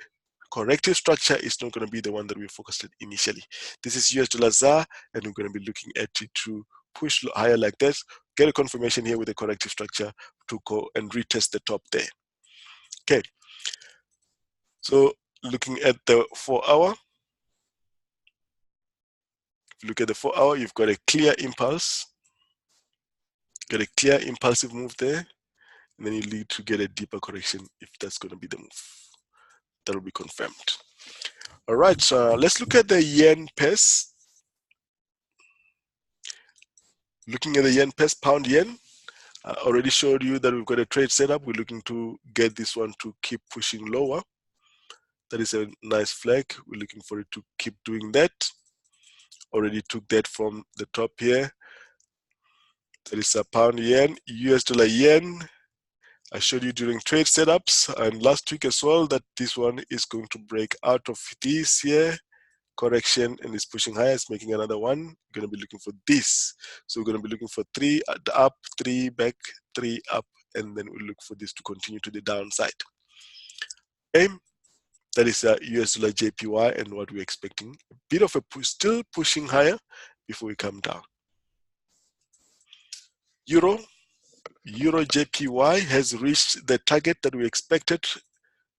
corrective structure is not going to be the one that we focused on initially. This is US dollar ZAR, and we're going to be looking at it to push higher like this, get a confirmation here with a corrective structure to go and retest the top there. Okay, so looking at the 4-hour, if you look at the 4-hour, you've got a clear impulse, got a clear impulsive move there, and then you need to get a deeper correction if that's going to be the move. That will be confirmed. All right, so let's look at the yen pairs. Looking at the yen pairs, pound yen, I already showed you that we've got a trade setup. We're looking to get this one to keep pushing lower. That is a nice flag. We're looking for it to keep doing that. Already took that from the top here. That is a pound yen, US dollar yen. I showed you during trade setups and last week as well that this one is going to break out of this here correction and is pushing higher. It's making another one. We're going to be looking for this. So we're going to be looking for 3 up, 3 back, 3 up, and then we'll look for this to continue to the downside. Okay, that is US dollar JPY and what we're expecting. A bit of a push, still pushing higher before we come down. EURJPY has reached the target that we expected.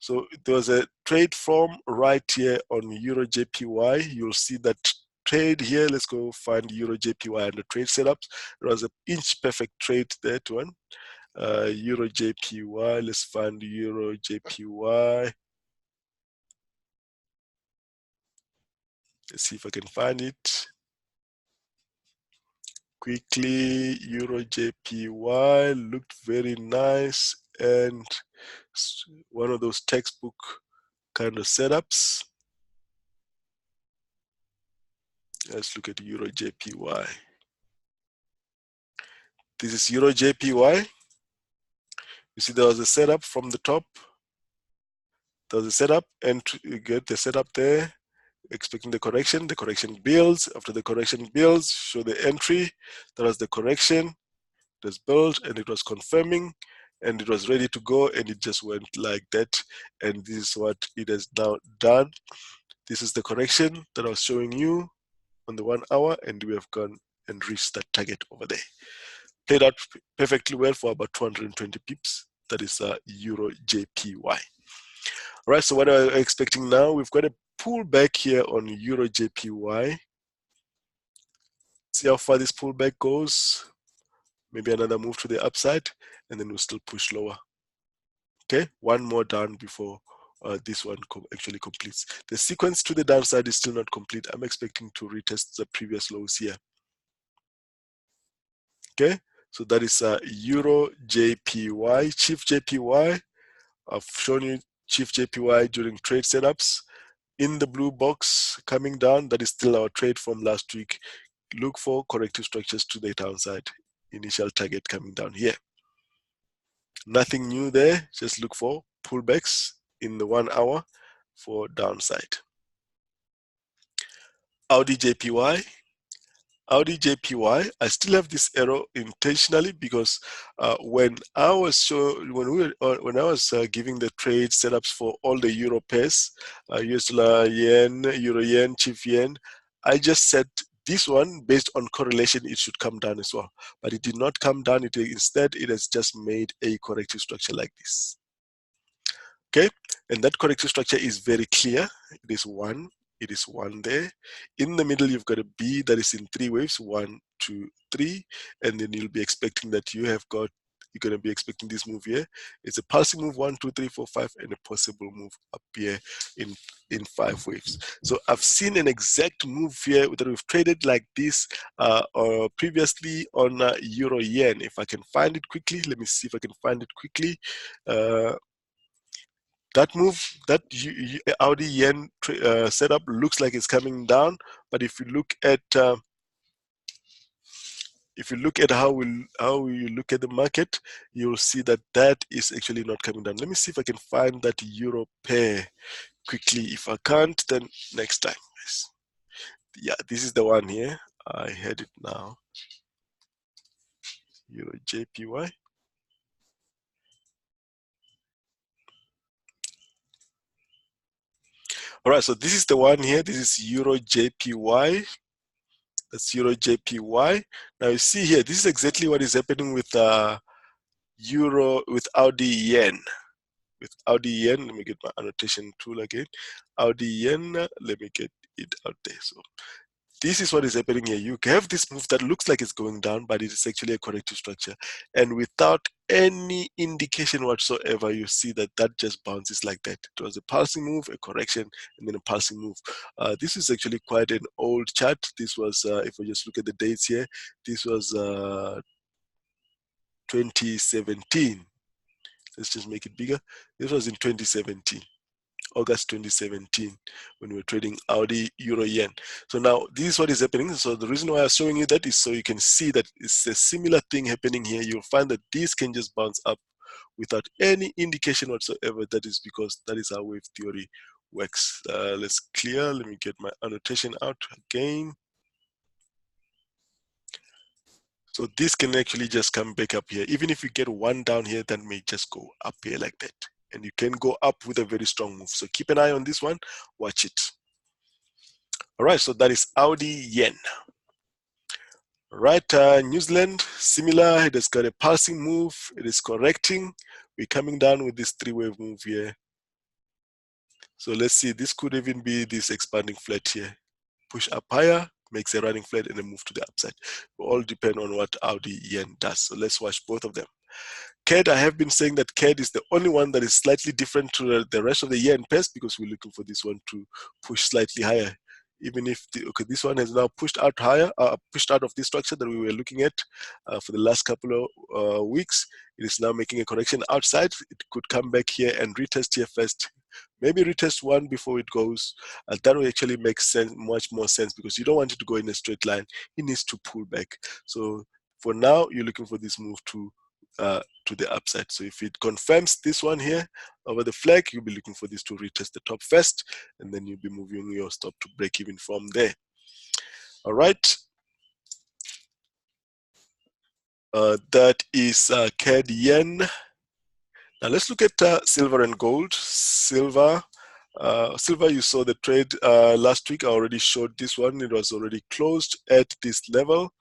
So there was a trade form right here on EURJPY. You'll see that trade here. Let's go find EURJPY and the trade setups. There was an inch perfect trade there to one. EURJPY. Let's find EURJPY. Let's see if I can find it. Quickly, EURJPY looked very nice and one of those textbook kind of setups. Let's look at EURJPY. This is EURJPY. You see there was a setup from the top. There was a setup and you get the setup there. Expecting the correction builds. After the correction builds, show the entry. That was the correction. It was built and it was confirming and it was ready to go and it just went like that. And this is what it has now done. This is the correction that I was showing you on the 1 hour and we have gone and reached that target over there. Played out perfectly well for about 220 pips. That is EURJPY. All right, so what are we expecting now? We've got a pullback here on EURJPY. See how far this pullback goes. Maybe another move to the upside, and then we'll still push lower. Okay, one more down before this one actually completes. The sequence to the downside is still not complete. I'm expecting to retest the previous lows here. Okay, so that is EURJPY, CHFJPY. I've shown you CHFJPY during trade setups. In the blue box coming down, that is still our trade from last week. Look for corrective structures to the downside. Initial target coming down here. Nothing new there, just look for pullbacks in the 1 hour for downside. AUDJPY. AUDJPY, I still have this arrow intentionally because when I was giving the trade setups for all the euro pairs, US dollar, yen, euro yen, chief yen, I just said this one based on correlation it should come down as well, but it did not come down. Instead it has just made a corrective structure like this. Okay, and that corrective structure is very clear. It is one there. In the middle, you've got a B that is in 3 waves, 1, 2, 3, and then you'll be expecting that you're going to be expecting this move here. It's a pulsing move, 1, 2, 3, 4, 5, and a possible move up here in 5 waves. So I've seen an exact move here that we've traded like this previously on euro yen. If I can find it quickly, let me see if I can find it quickly. That move, that Audi yen setup looks like it's coming down, but if you look at how you look at the market, you'll see that that is actually not coming down. Let me see if I can find that euro pair quickly. If I can't, then next time. Yeah, this is the one here. I had it now. EURGBPY. All right, so this is the one here. This is EURGBPY. That's EURJPY. Now you see here, this is exactly what is happening with Audi yen. With Audi yen, let me get my annotation tool again. Audi yen, let me get it out there. So this is what is happening here. You have this move that looks like it's going down, but it is actually a corrective structure. And without any indication whatsoever, you see that that just bounces like that. It was a pulsing move, a correction, and then a pulsing move. This is actually quite an old chart. This was, if we just look at the dates here, this was 2017. Let's just make it bigger. This was in 2017. August 2017, when we were trading Audi Euro Yen. So now this is what is happening. So the reason why I'm showing you that is so you can see that it's a similar thing happening here. You'll find that this can just bounce up without any indication whatsoever. That is because that is how wave theory works. Let's clear. Let me get my annotation out again. So this can actually just come back up here. Even if you get one down here, that may just go up here like that. And you can go up with a very strong move. So keep an eye on this one, watch it. All right, so that is Audi Yen. All right, New Zealand, similar, it has got a pulsing move, it is correcting. We're coming down with this 3-wave move here. So let's see, this could even be this expanding flat here. Push up higher, makes a running flat and a move to the upside. It will all depend on what Audi Yen does. So let's watch both of them. CAD, I have been saying that CAD is the only one that is slightly different to the rest of the yen pairs because we're looking for this one to push slightly higher. Even if this one has now pushed out higher, pushed out of this structure that we were looking at for the last couple of weeks, it is now making a correction outside. It could come back here and retest here first. Maybe retest one before it goes. That will actually make sense, much more sense, because you don't want it to go in a straight line. It needs to pull back. So for now, you're looking for this move to the upside. So if it confirms this one here over the flag, you'll be looking for this to retest the top first, and then you'll be moving your stop to break even from there. All right. That is CAD yen. Now let's look at silver and gold. Silver, you saw the trade last week. I already showed this one. It was already closed at this level.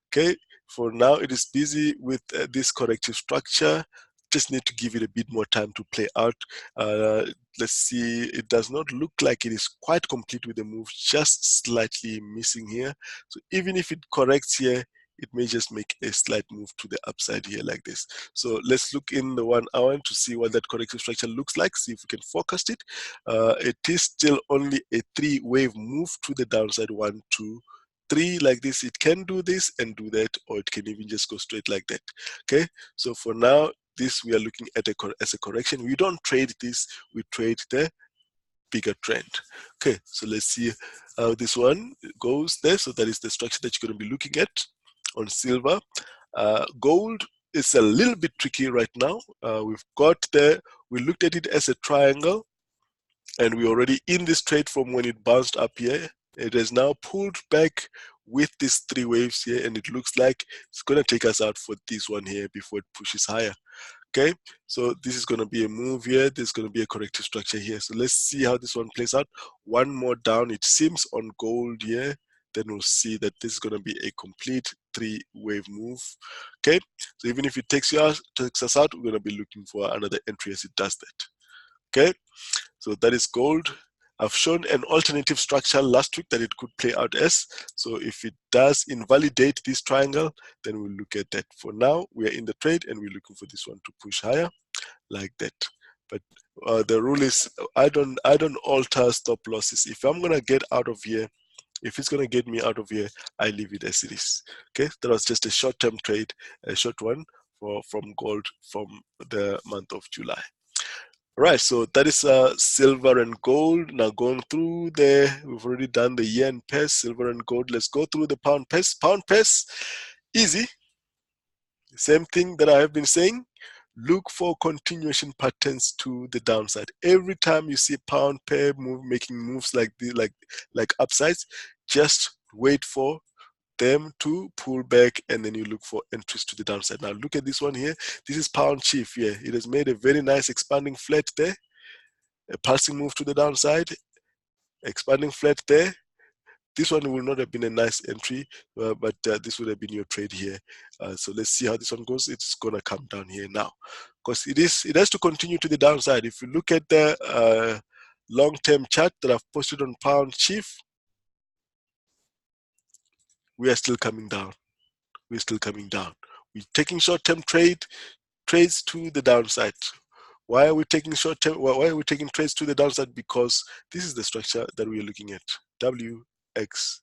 Okay. For now, it is busy with this corrective structure. Just need to give it a bit more time to play out. Let's see, it does not look like it is quite complete with the move, just slightly missing here. So even if it corrects here, it may just make a slight move to the upside here like this. So let's look in the 1 hour to see what that corrective structure looks like, see if we can forecast it. It is still only a 3-wave move to the downside, 1, 2, three like this, it can do this and do that, or it can even just go straight like that. Okay, so for now, this we are looking at as a correction. We don't trade this, we trade the bigger trend. Okay, so let's see how this one goes there. So that is the structure that you're going to be looking at on silver. Gold is a little bit tricky right now. We looked at it as a triangle, and we're already in this trade from when it bounced up here. It has now pulled back with these three waves here, and it looks like it's going to take us out for this one here before it pushes higher. Okay, so this is going to be a move here. There's going to be a corrective structure here. So let's see how this one plays out. One more down, it seems, on gold here. Then we'll see that this is going to be a complete three-wave move. Okay, so even if it takes us out, we're going to be looking for another entry as it does that. Okay, so that is gold. I've shown an alternative structure last week that it could play out as. So if it does invalidate this triangle, then we'll look at that. For now, we are in the trade and we're looking for this one to push higher like that. But the rule is I don't alter stop losses. If I'm gonna get out of here, if it's gonna get me out of here, I leave it as it is. Okay, that was just a short-term trade, a short one from gold from the month of July. Right, so that is silver and gold. Now going through there, we've already done the yen pairs, silver and gold. Let's go through the pound pairs. Pound pairs, easy. Same thing that I have been saying. Look for continuation patterns to the downside. Every time you see pound pair making moves like upsides, just wait for them to pull back, and then you look for entries to the downside. Now look at this one here. This is pound chief here. It has made a very nice expanding flat there, a pulsing move to the downside, expanding flat there. This one will not have been a nice entry, but this would have been your trade here. So let's see how this one goes. It's gonna come down here now, because it has to continue to the downside. If you look at the long-term chart that I've posted on pound chief, we are still coming down. We're still coming down. We're taking short-term trades to the downside. Why are we taking short-term? Why are we taking trades to the downside? Because this is the structure that we are looking at, W, X,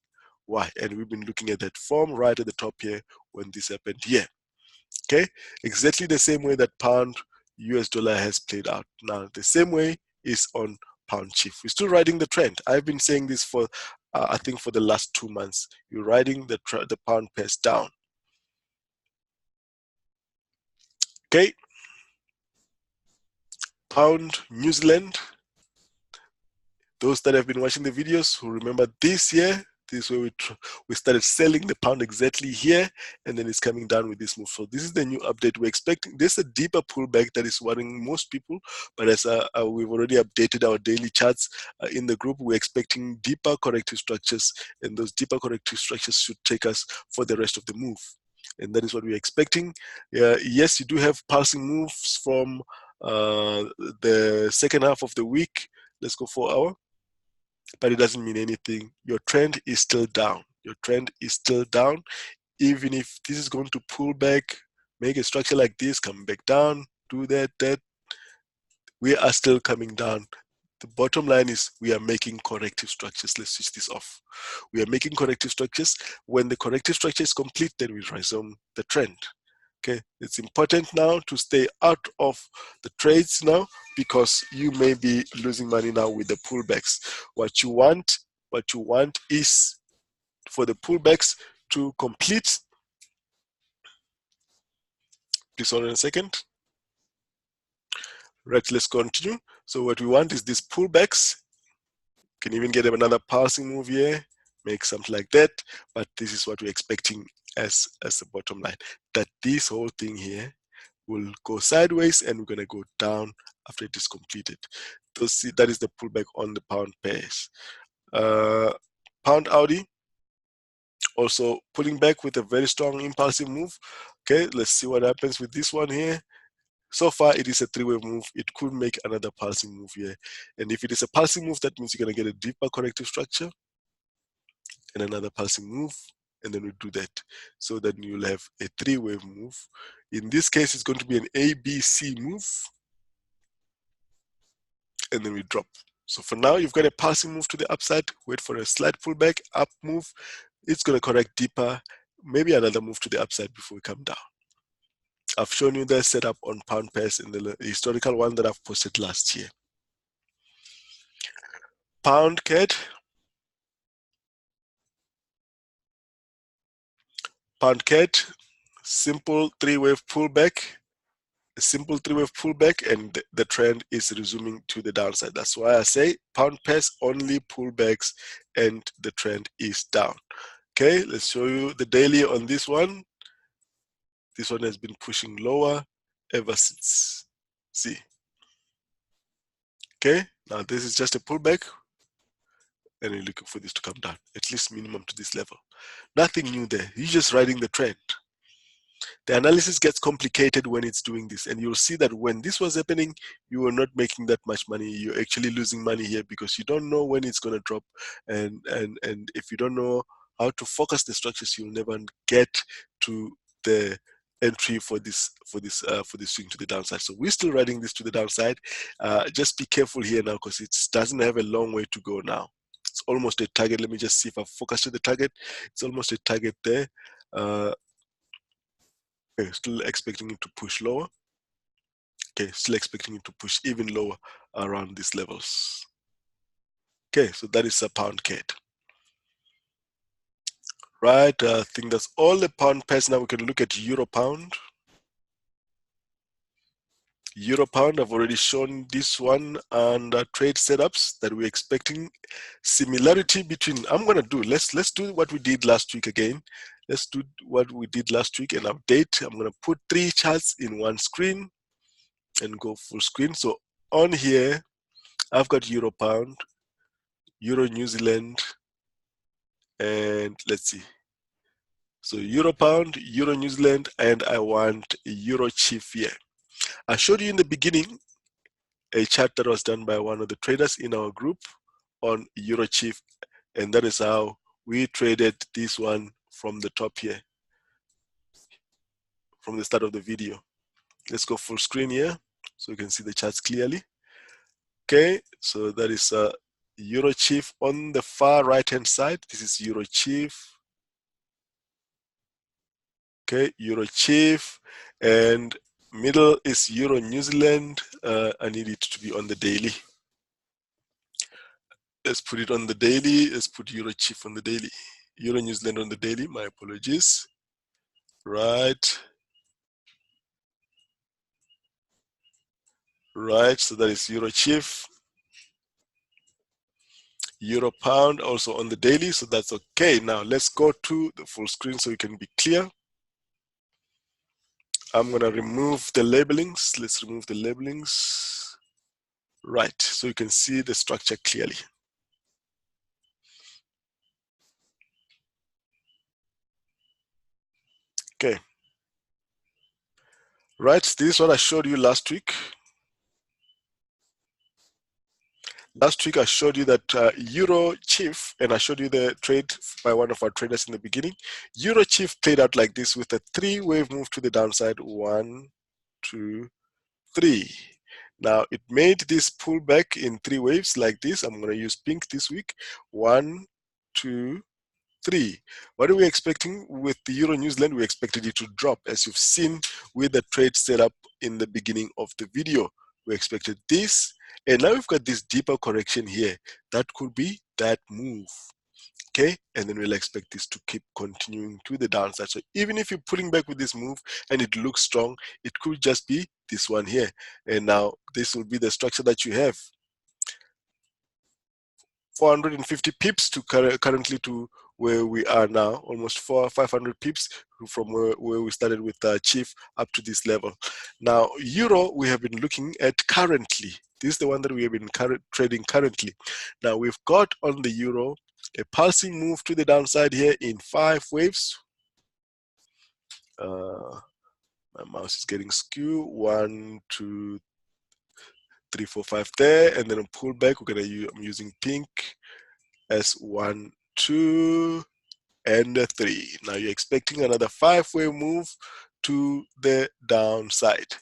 Y, and we've been looking at that form right at the top here when this happened here. Okay, exactly the same way that pound US dollar has played out. Now the same way is on pound chief. We're still riding the trend. I've been saying this for I think for the last 2 months. You're riding the pound pairs down. Okay, pound New Zealand. Those that have been watching the videos who remember this year, this is where we started selling the pound exactly here, and then it's coming down with this move. So this is the new update we're expecting. There's a deeper pullback that is worrying most people, but as we've already updated our daily charts in the group, we're expecting deeper corrective structures, and those deeper corrective structures should take us for the rest of the move. And that is what we're expecting. Yes, you do have pulsing moves from the second half of the week. Let's go 4 hour. But it doesn't mean anything. Your trend is still down. Your trend is still down. Even if this is going to pull back, make a structure like this, come back down, do that, we are still coming down. The bottom line is we are making corrective structures. Let's switch this off. We are making corrective structures. When the corrective structure is complete, then we resume the trend. Okay, it's important now to stay out of the trades now, because you may be losing money now with the pullbacks. What you want is for the pullbacks to complete. Please hold on a second. Right, let's continue. So what we want is these pullbacks. Can even get another pulsing move here, make something like that. But this is what we're expecting as the bottom line, that this whole thing here will go sideways and we're going to go down after it is completed. So see, that is the pullback on the pound pairs. Pound Audi also pulling back with a very strong impulsive move. Okay, let's see what happens with this one here. So far, it is a three-wave move. It could make another pulsing move here. And if it is a pulsing move, that means you're going to get a deeper corrective structure and another pulsing move. And then we do that. So then you'll have a three-wave move. In this case, it's going to be an ABC move. And then we drop. So for now, you've got a pulsing move to the upside. Wait for a slight pullback, up move. It's going to correct deeper, maybe another move to the upside before we come down. I've shown you the setup on pound pairs in the historical one that I've posted last year. Pound CAD. Pound CAD, simple three-wave pullback. A simple three-wave pullback, and the trend is resuming to the downside. That's why I say pound pairs only pullbacks and the trend is down. Okay, let's show you the daily on this one. This one has been pushing lower ever since. See. Okay, now this is just a pullback, and you're looking for this to come down, at least minimum to this level. Nothing new there. You're just riding the trend. The analysis gets complicated when it's doing this, and you'll see that when this was happening, you were not making that much money. You're actually losing money here because you don't know when it's going to drop, and if you don't know how to focus the structures, you'll never get to the entry for this swing to the downside. So we're still riding this to the downside. Just be careful here now because it doesn't have a long way to go now. It's almost a target. Let me just see if I focus to the target. It's almost a target there. Okay, still expecting it to push lower. Okay, still expecting it to push even lower around these levels. Okay, so that is a pound CAD. Right, I think that's all the pound pairs. Now we can look at euro pound. Euro pound, I've already shown this one and trade setups that we're expecting similarity between. Let's do what we did last week again. Let's do what we did last week and update. I'm going to put 3 charts in one screen and go full screen. So on here, I've got euro pound, euro New Zealand, and let's see. So euro pound, euro New Zealand, and I want EURGBP here. I showed you in the beginning a chart that was done by one of the traders in our group on EURGBP, and that is how we traded this one from the top here, from the start of the video. Let's go full screen here so you can see the charts clearly. Okay, so that is EURGBP on the far right hand side. This is EURGBP. Okay, EURGBP, and middle is Euro New Zealand. I need it to be on the daily. Let's put it on the daily. Let's put EURGBP on the daily. Euro New Zealand on the daily. My apologies. Right. Right. So that is EURGBP. Euro pound also on the daily. So that's okay. Now let's go to the full screen so you can be clear. I'm going to remove the labelings. Let's remove the labelings. Right. So you can see the structure clearly. Okay. Right. This is what I showed you last week. Last week I showed you that EUROCHF, and I showed you the trade by one of our traders in the beginning. EUROCHF played out like this with a 3-wave move to the downside. 1, 2, 3. Now it made this pullback in 3 waves like this. I'm going to use pink this week. 1, 2, 3. What are we expecting with the Euro New Zealand? We expected it to drop, as you've seen with the trade setup in the beginning of the video. We expected this, and now we've got this deeper correction here. That could be that move. Okay, and then we'll expect this to keep continuing to the downside. So even if you're pulling back with this move and it looks strong, it could just be this one here. And now this will be the structure that you have. 450 pips to currently to where we are now, almost 500 pips from where we started with Chief up to this level. Now, Euro, we have been looking at currently. This is the one that we have been trading currently. Now, we've got on the Euro a pulsing move to the downside here in 5 waves. My mouse is getting skew. 1, 2, 3, 4, 5 there, and then a pullback. I'm using pink as 1, 2, and 3. Now you're expecting another 5-wave move to the downside.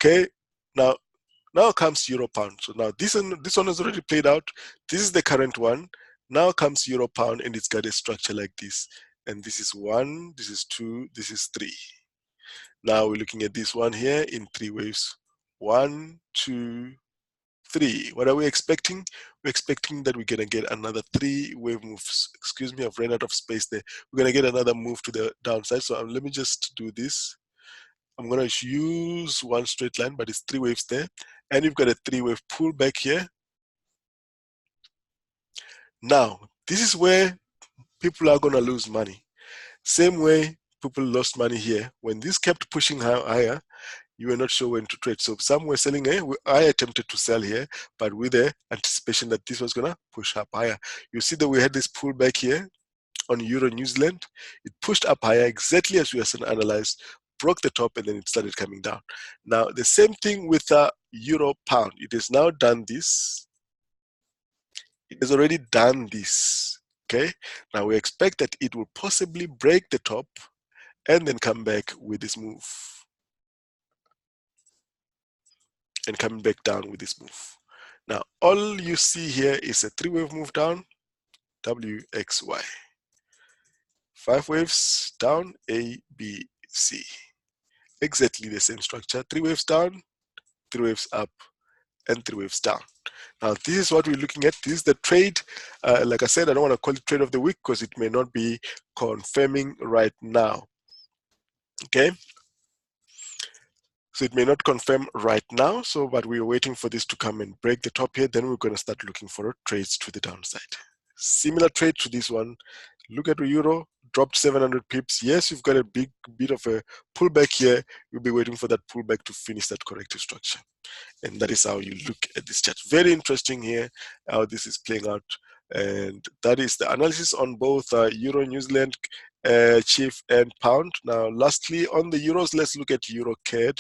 Okay, now comes Euro pound. So now this one has already played out. This is the current one. Now comes euro pound, and it's got a structure like this. And this is 1, this is 2, this is 3. Now we're looking at this one here in 3 waves. 1, 2, 3. What are we expecting? We're expecting that we're going to get another 3 wave moves. Excuse me, I've ran out of space there. We're going to get another move to the downside. So let me just do this. I'm going to use one straight line, but it's 3 waves there. And you've got a 3 wave pullback here. Now, this is where people are going to lose money. Same way people lost money here. When this kept pushing higher, you were not sure when to trade. So some were selling, I attempted to sell here, but with the anticipation that this was going to push up higher. You see that we had this pullback here on Euro New Zealand. It pushed up higher exactly as we have analyzed, broke the top, and then it started coming down. Now, the same thing with Euro Pound. It has now done this. It has already done this. Okay. Now we expect that it will possibly break the top and then come back with this move. And coming back down with this move. Now, all you see here is a 3 wave move down, WXY. 5 waves down, A, B, C. Exactly the same structure. 3 waves down, 3 waves up, and 3 waves down. Now, this is what we're looking at. This is the trade. Like I said, I don't want to call it trade of the week because it may not be confirming right now. Okay. So it may not confirm right now, but we're waiting for this to come and break the top here. Then we're going to start looking for trades to the downside. Similar trade to this one. Look at the euro, dropped 700 pips. Yes, you've got a big bit of a pullback here. You'll be waiting for that pullback to finish that corrective structure. And that is how you look at this chart. Very interesting here, how this is playing out. And that is the analysis on both Euro, New Zealand, CHF, and Pound. Now, lastly, on the euros, let's look at EURCAD.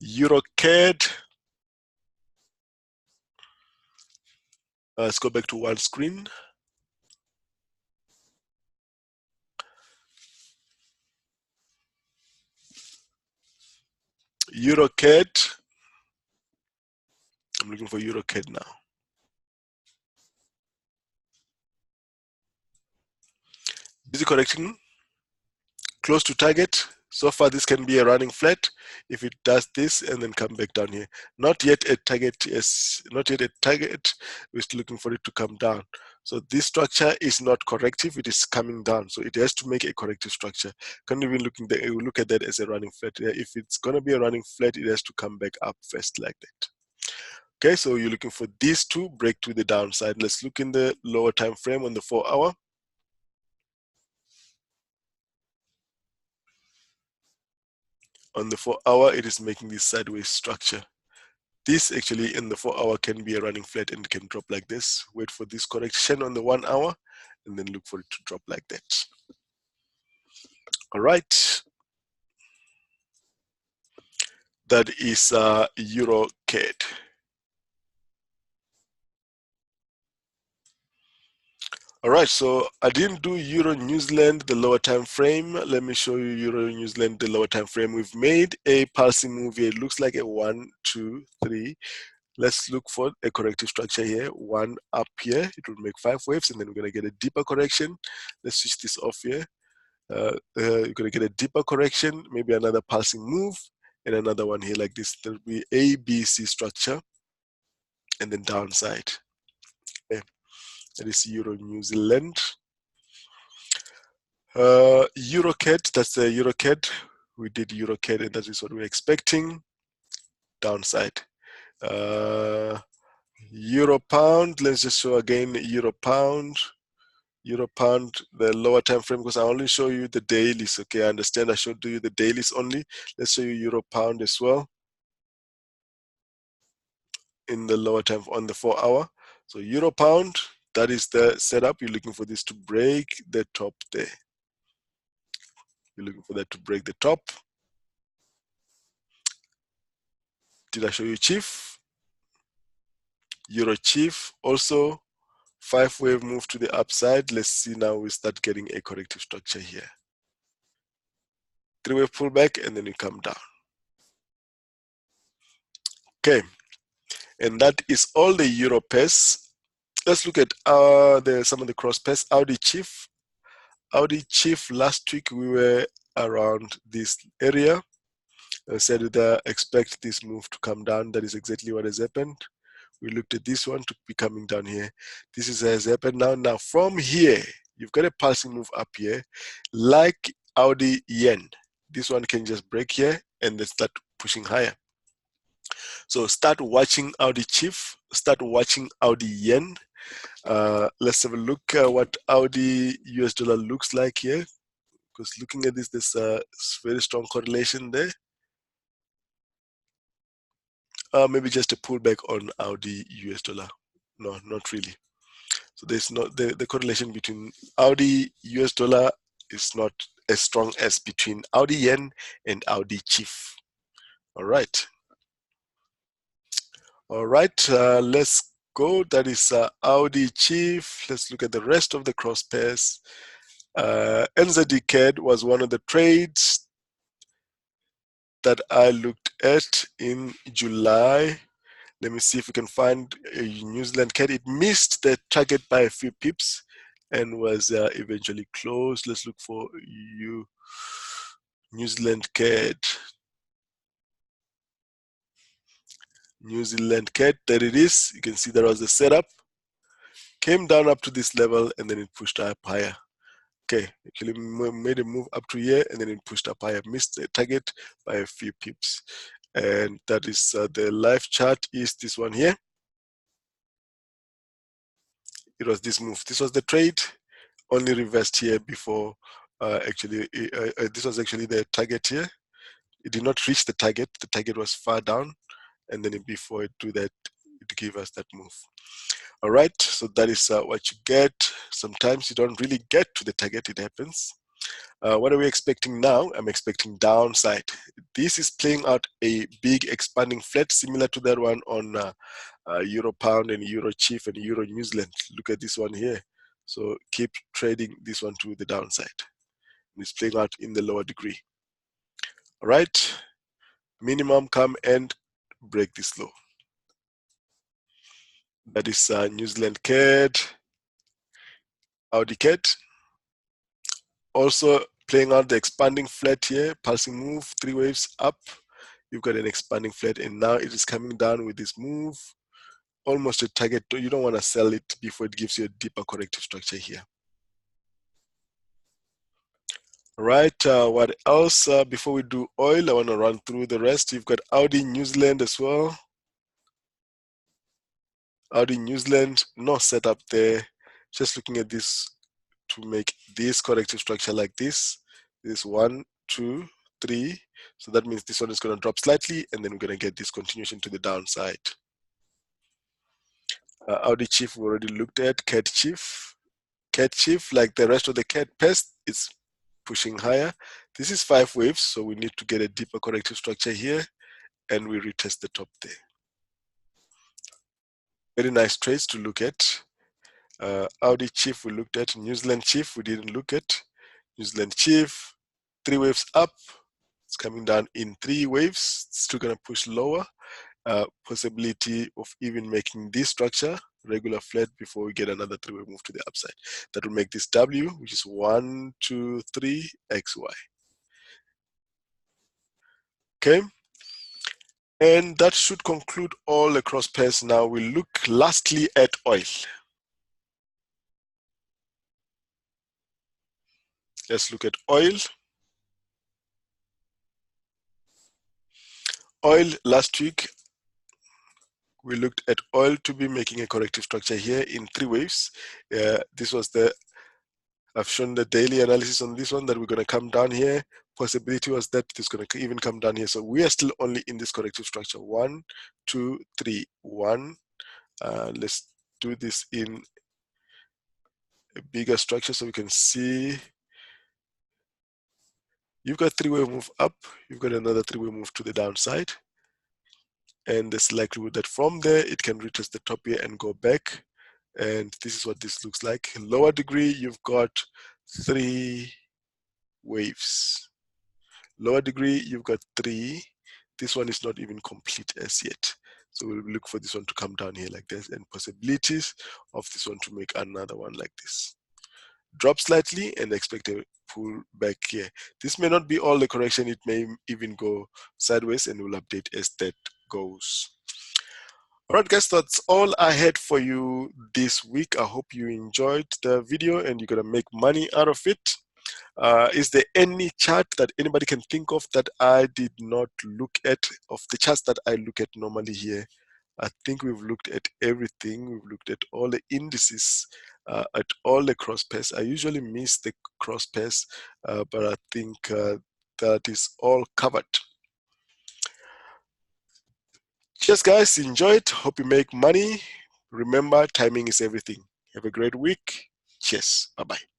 EURCAD. Let's go back to one screen. EURCAD. I'm looking for EURCAD now. Busy correcting, close to target. So far, this can be a running flat if it does this and then come back down here. Not yet a target. Yes, not yet a target. We're still looking for it to come down. So this structure is not corrective. It is coming down. So it has to make a corrective structure. Can't even look at that as a running flat. If it's going to be a running flat, it has to come back up first like that. Okay, so you're looking for these to break to the downside. Let's look in the lower time frame on the 4-hour. On the 4-hour, it is making this sideways structure. This actually in the 4-hour can be a running flat and can drop like this. Wait for this correction on the 1-hour and then look for it to drop like that. All right. That is EURCAD. All right, so I didn't do Euro New Zealand, the lower time frame. Let me show you Euro New Zealand, the lower time frame. We've made a pulsing move here. It looks like a 1, 2, 3. Let's look for a corrective structure here. 1 up here. It will make 5 waves, and then we're going to get a deeper correction. Let's switch this off here. You're going to get a deeper correction, maybe another pulsing move, and another one here like this. There'll be A, B, C structure, and then downside. Okay. That is Euro New Zealand. EURCAD, that's the EURCAD. We did EURCAD, and that is what we're expecting. Downside. Euro Pound, let's just show again Euro Pound. Euro Pound, the lower time frame, because I only show you the dailies. Okay, I understand I should do you the dailies only. Let's show you Euro Pound as well. In the lower time on the 4-hour. So Euro Pound, that is the setup. You're looking for this to break the top there. You're looking for that to break the top. Did I show you CHF? EUROCHF also 5 wave move to the upside. Let's see now we start getting a corrective structure here. 3 wave pullback and then we come down. Okay, and that is all the euro pairs. Let's look at some of the cross pairs. AUDJPY last week we were around this area. I said that expect this move to come down. That is exactly what has happened. We looked at this one to be coming down here. This is has happened now. Now from here, you've got a pulsing move up here, like Audi yen. This one can just break here and then start pushing higher. So start watching AUDJPY, start watching Audi yen. Let's have a look at what Audi US dollar looks like here, because looking at this, there's a very strong correlation there. Maybe just a pullback on Audi US dollar. No, not really. So there's not the correlation between Audi US dollar is not as strong as between Audi yen and AUDJPY. All right. All right, let's go. That is AUDJPY. Let's look at the rest of the cross pairs. NZDCAD was one of the trades that I looked at in July. Let me see if we can find a New Zealand CAD. It missed the target by a few pips and was eventually closed. Let's look for New Zealand CAD. New Zealand CAD, there it is. You can see there was the setup. Came down up to this level and then it pushed up higher. Okay, actually made a move up to here and then it pushed up higher. Missed the target by a few pips. And that is the live chart is this one here. It was this move. This was the trade, only reversed here before this was actually the target here. It did not reach the target. The target was far down, and then before it do that, it gave us that move. All right, so that is what you get. Sometimes you don't really get to the target, it happens. What are we expecting now? I'm expecting downside. This is playing out a big expanding flat similar to that one on Euro Pound and EUROCHF and Euro New Zealand. Look at this one here. So keep trading this one to the downside. It's playing out in the lower degree. All right, minimum come and break this low. That is New Zealand CAD, Audi CAD. Also playing out the expanding flat here, pulsing move, 3 waves up. You've got an expanding flat and now it is coming down with this move. Almost a target. You don't want to sell it before it gives you a deeper corrective structure here. All right, what else? Before we do oil, I want to run through the rest. You've got Audi New Zealand as well. Audi New Zealand, no setup there. Just looking at this to make this corrective structure like this. This 1, 2, 3. So that means this one is going to drop slightly, and then we're going to get this continuation to the downside. AUDJPY we already looked at. CADJPY. CADJPY, like the rest of the CAD pairs, is pushing higher. This is 5 waves, so we need to get a deeper corrective structure here, and we retest the top there. Very nice trades to look at. AUDJPY we looked at. New Zealand JPY we didn't look at. New Zealand JPY, 3 waves up. It's coming down in 3 waves. It's still going to push lower. Possibility of even making this structure regular flat before we get another 3-way move to the upside. That will make this W, which is 1, 2, 3, XY. Okay. And that should conclude all the cross pairs. Now we look lastly at oil. Let's look at oil. Oil last week, we looked at oil to be making a corrective structure here in 3 waves. This was I've shown the daily analysis on this one that we're going to come down here. Possibility was that it's going to even come down here. So we are still only in this corrective structure. 1, 2, 3, 1. Let's do this in a bigger structure so we can see. You've got 3-way move up. You've got another 3-way move to the downside. And there's likelihood that from there, it can retest the top here and go back. And this is what this looks like. In lower degree, you've got 3 waves. Lower degree, you've got 3. This one is not even complete as yet. So we'll look for this one to come down here like this, and possibilities of this one to make another one like this. Drop slightly and expect a pull back here. This may not be all the correction, it may even go sideways, and we'll update as that goes. Alright guys, that's all I had for you this week. I hope you enjoyed the video and you're gonna make money out of it. Is there any chart that anybody can think of that I did not look at, of the charts that I look at normally here? I think we've looked at everything. We've looked at all the indices, at all the cross pairs. I usually miss the cross pairs, but I think that is all covered. Cheers guys, enjoy it. Hope you make money. Remember, timing is everything. Have a great week. Cheers. Bye-bye.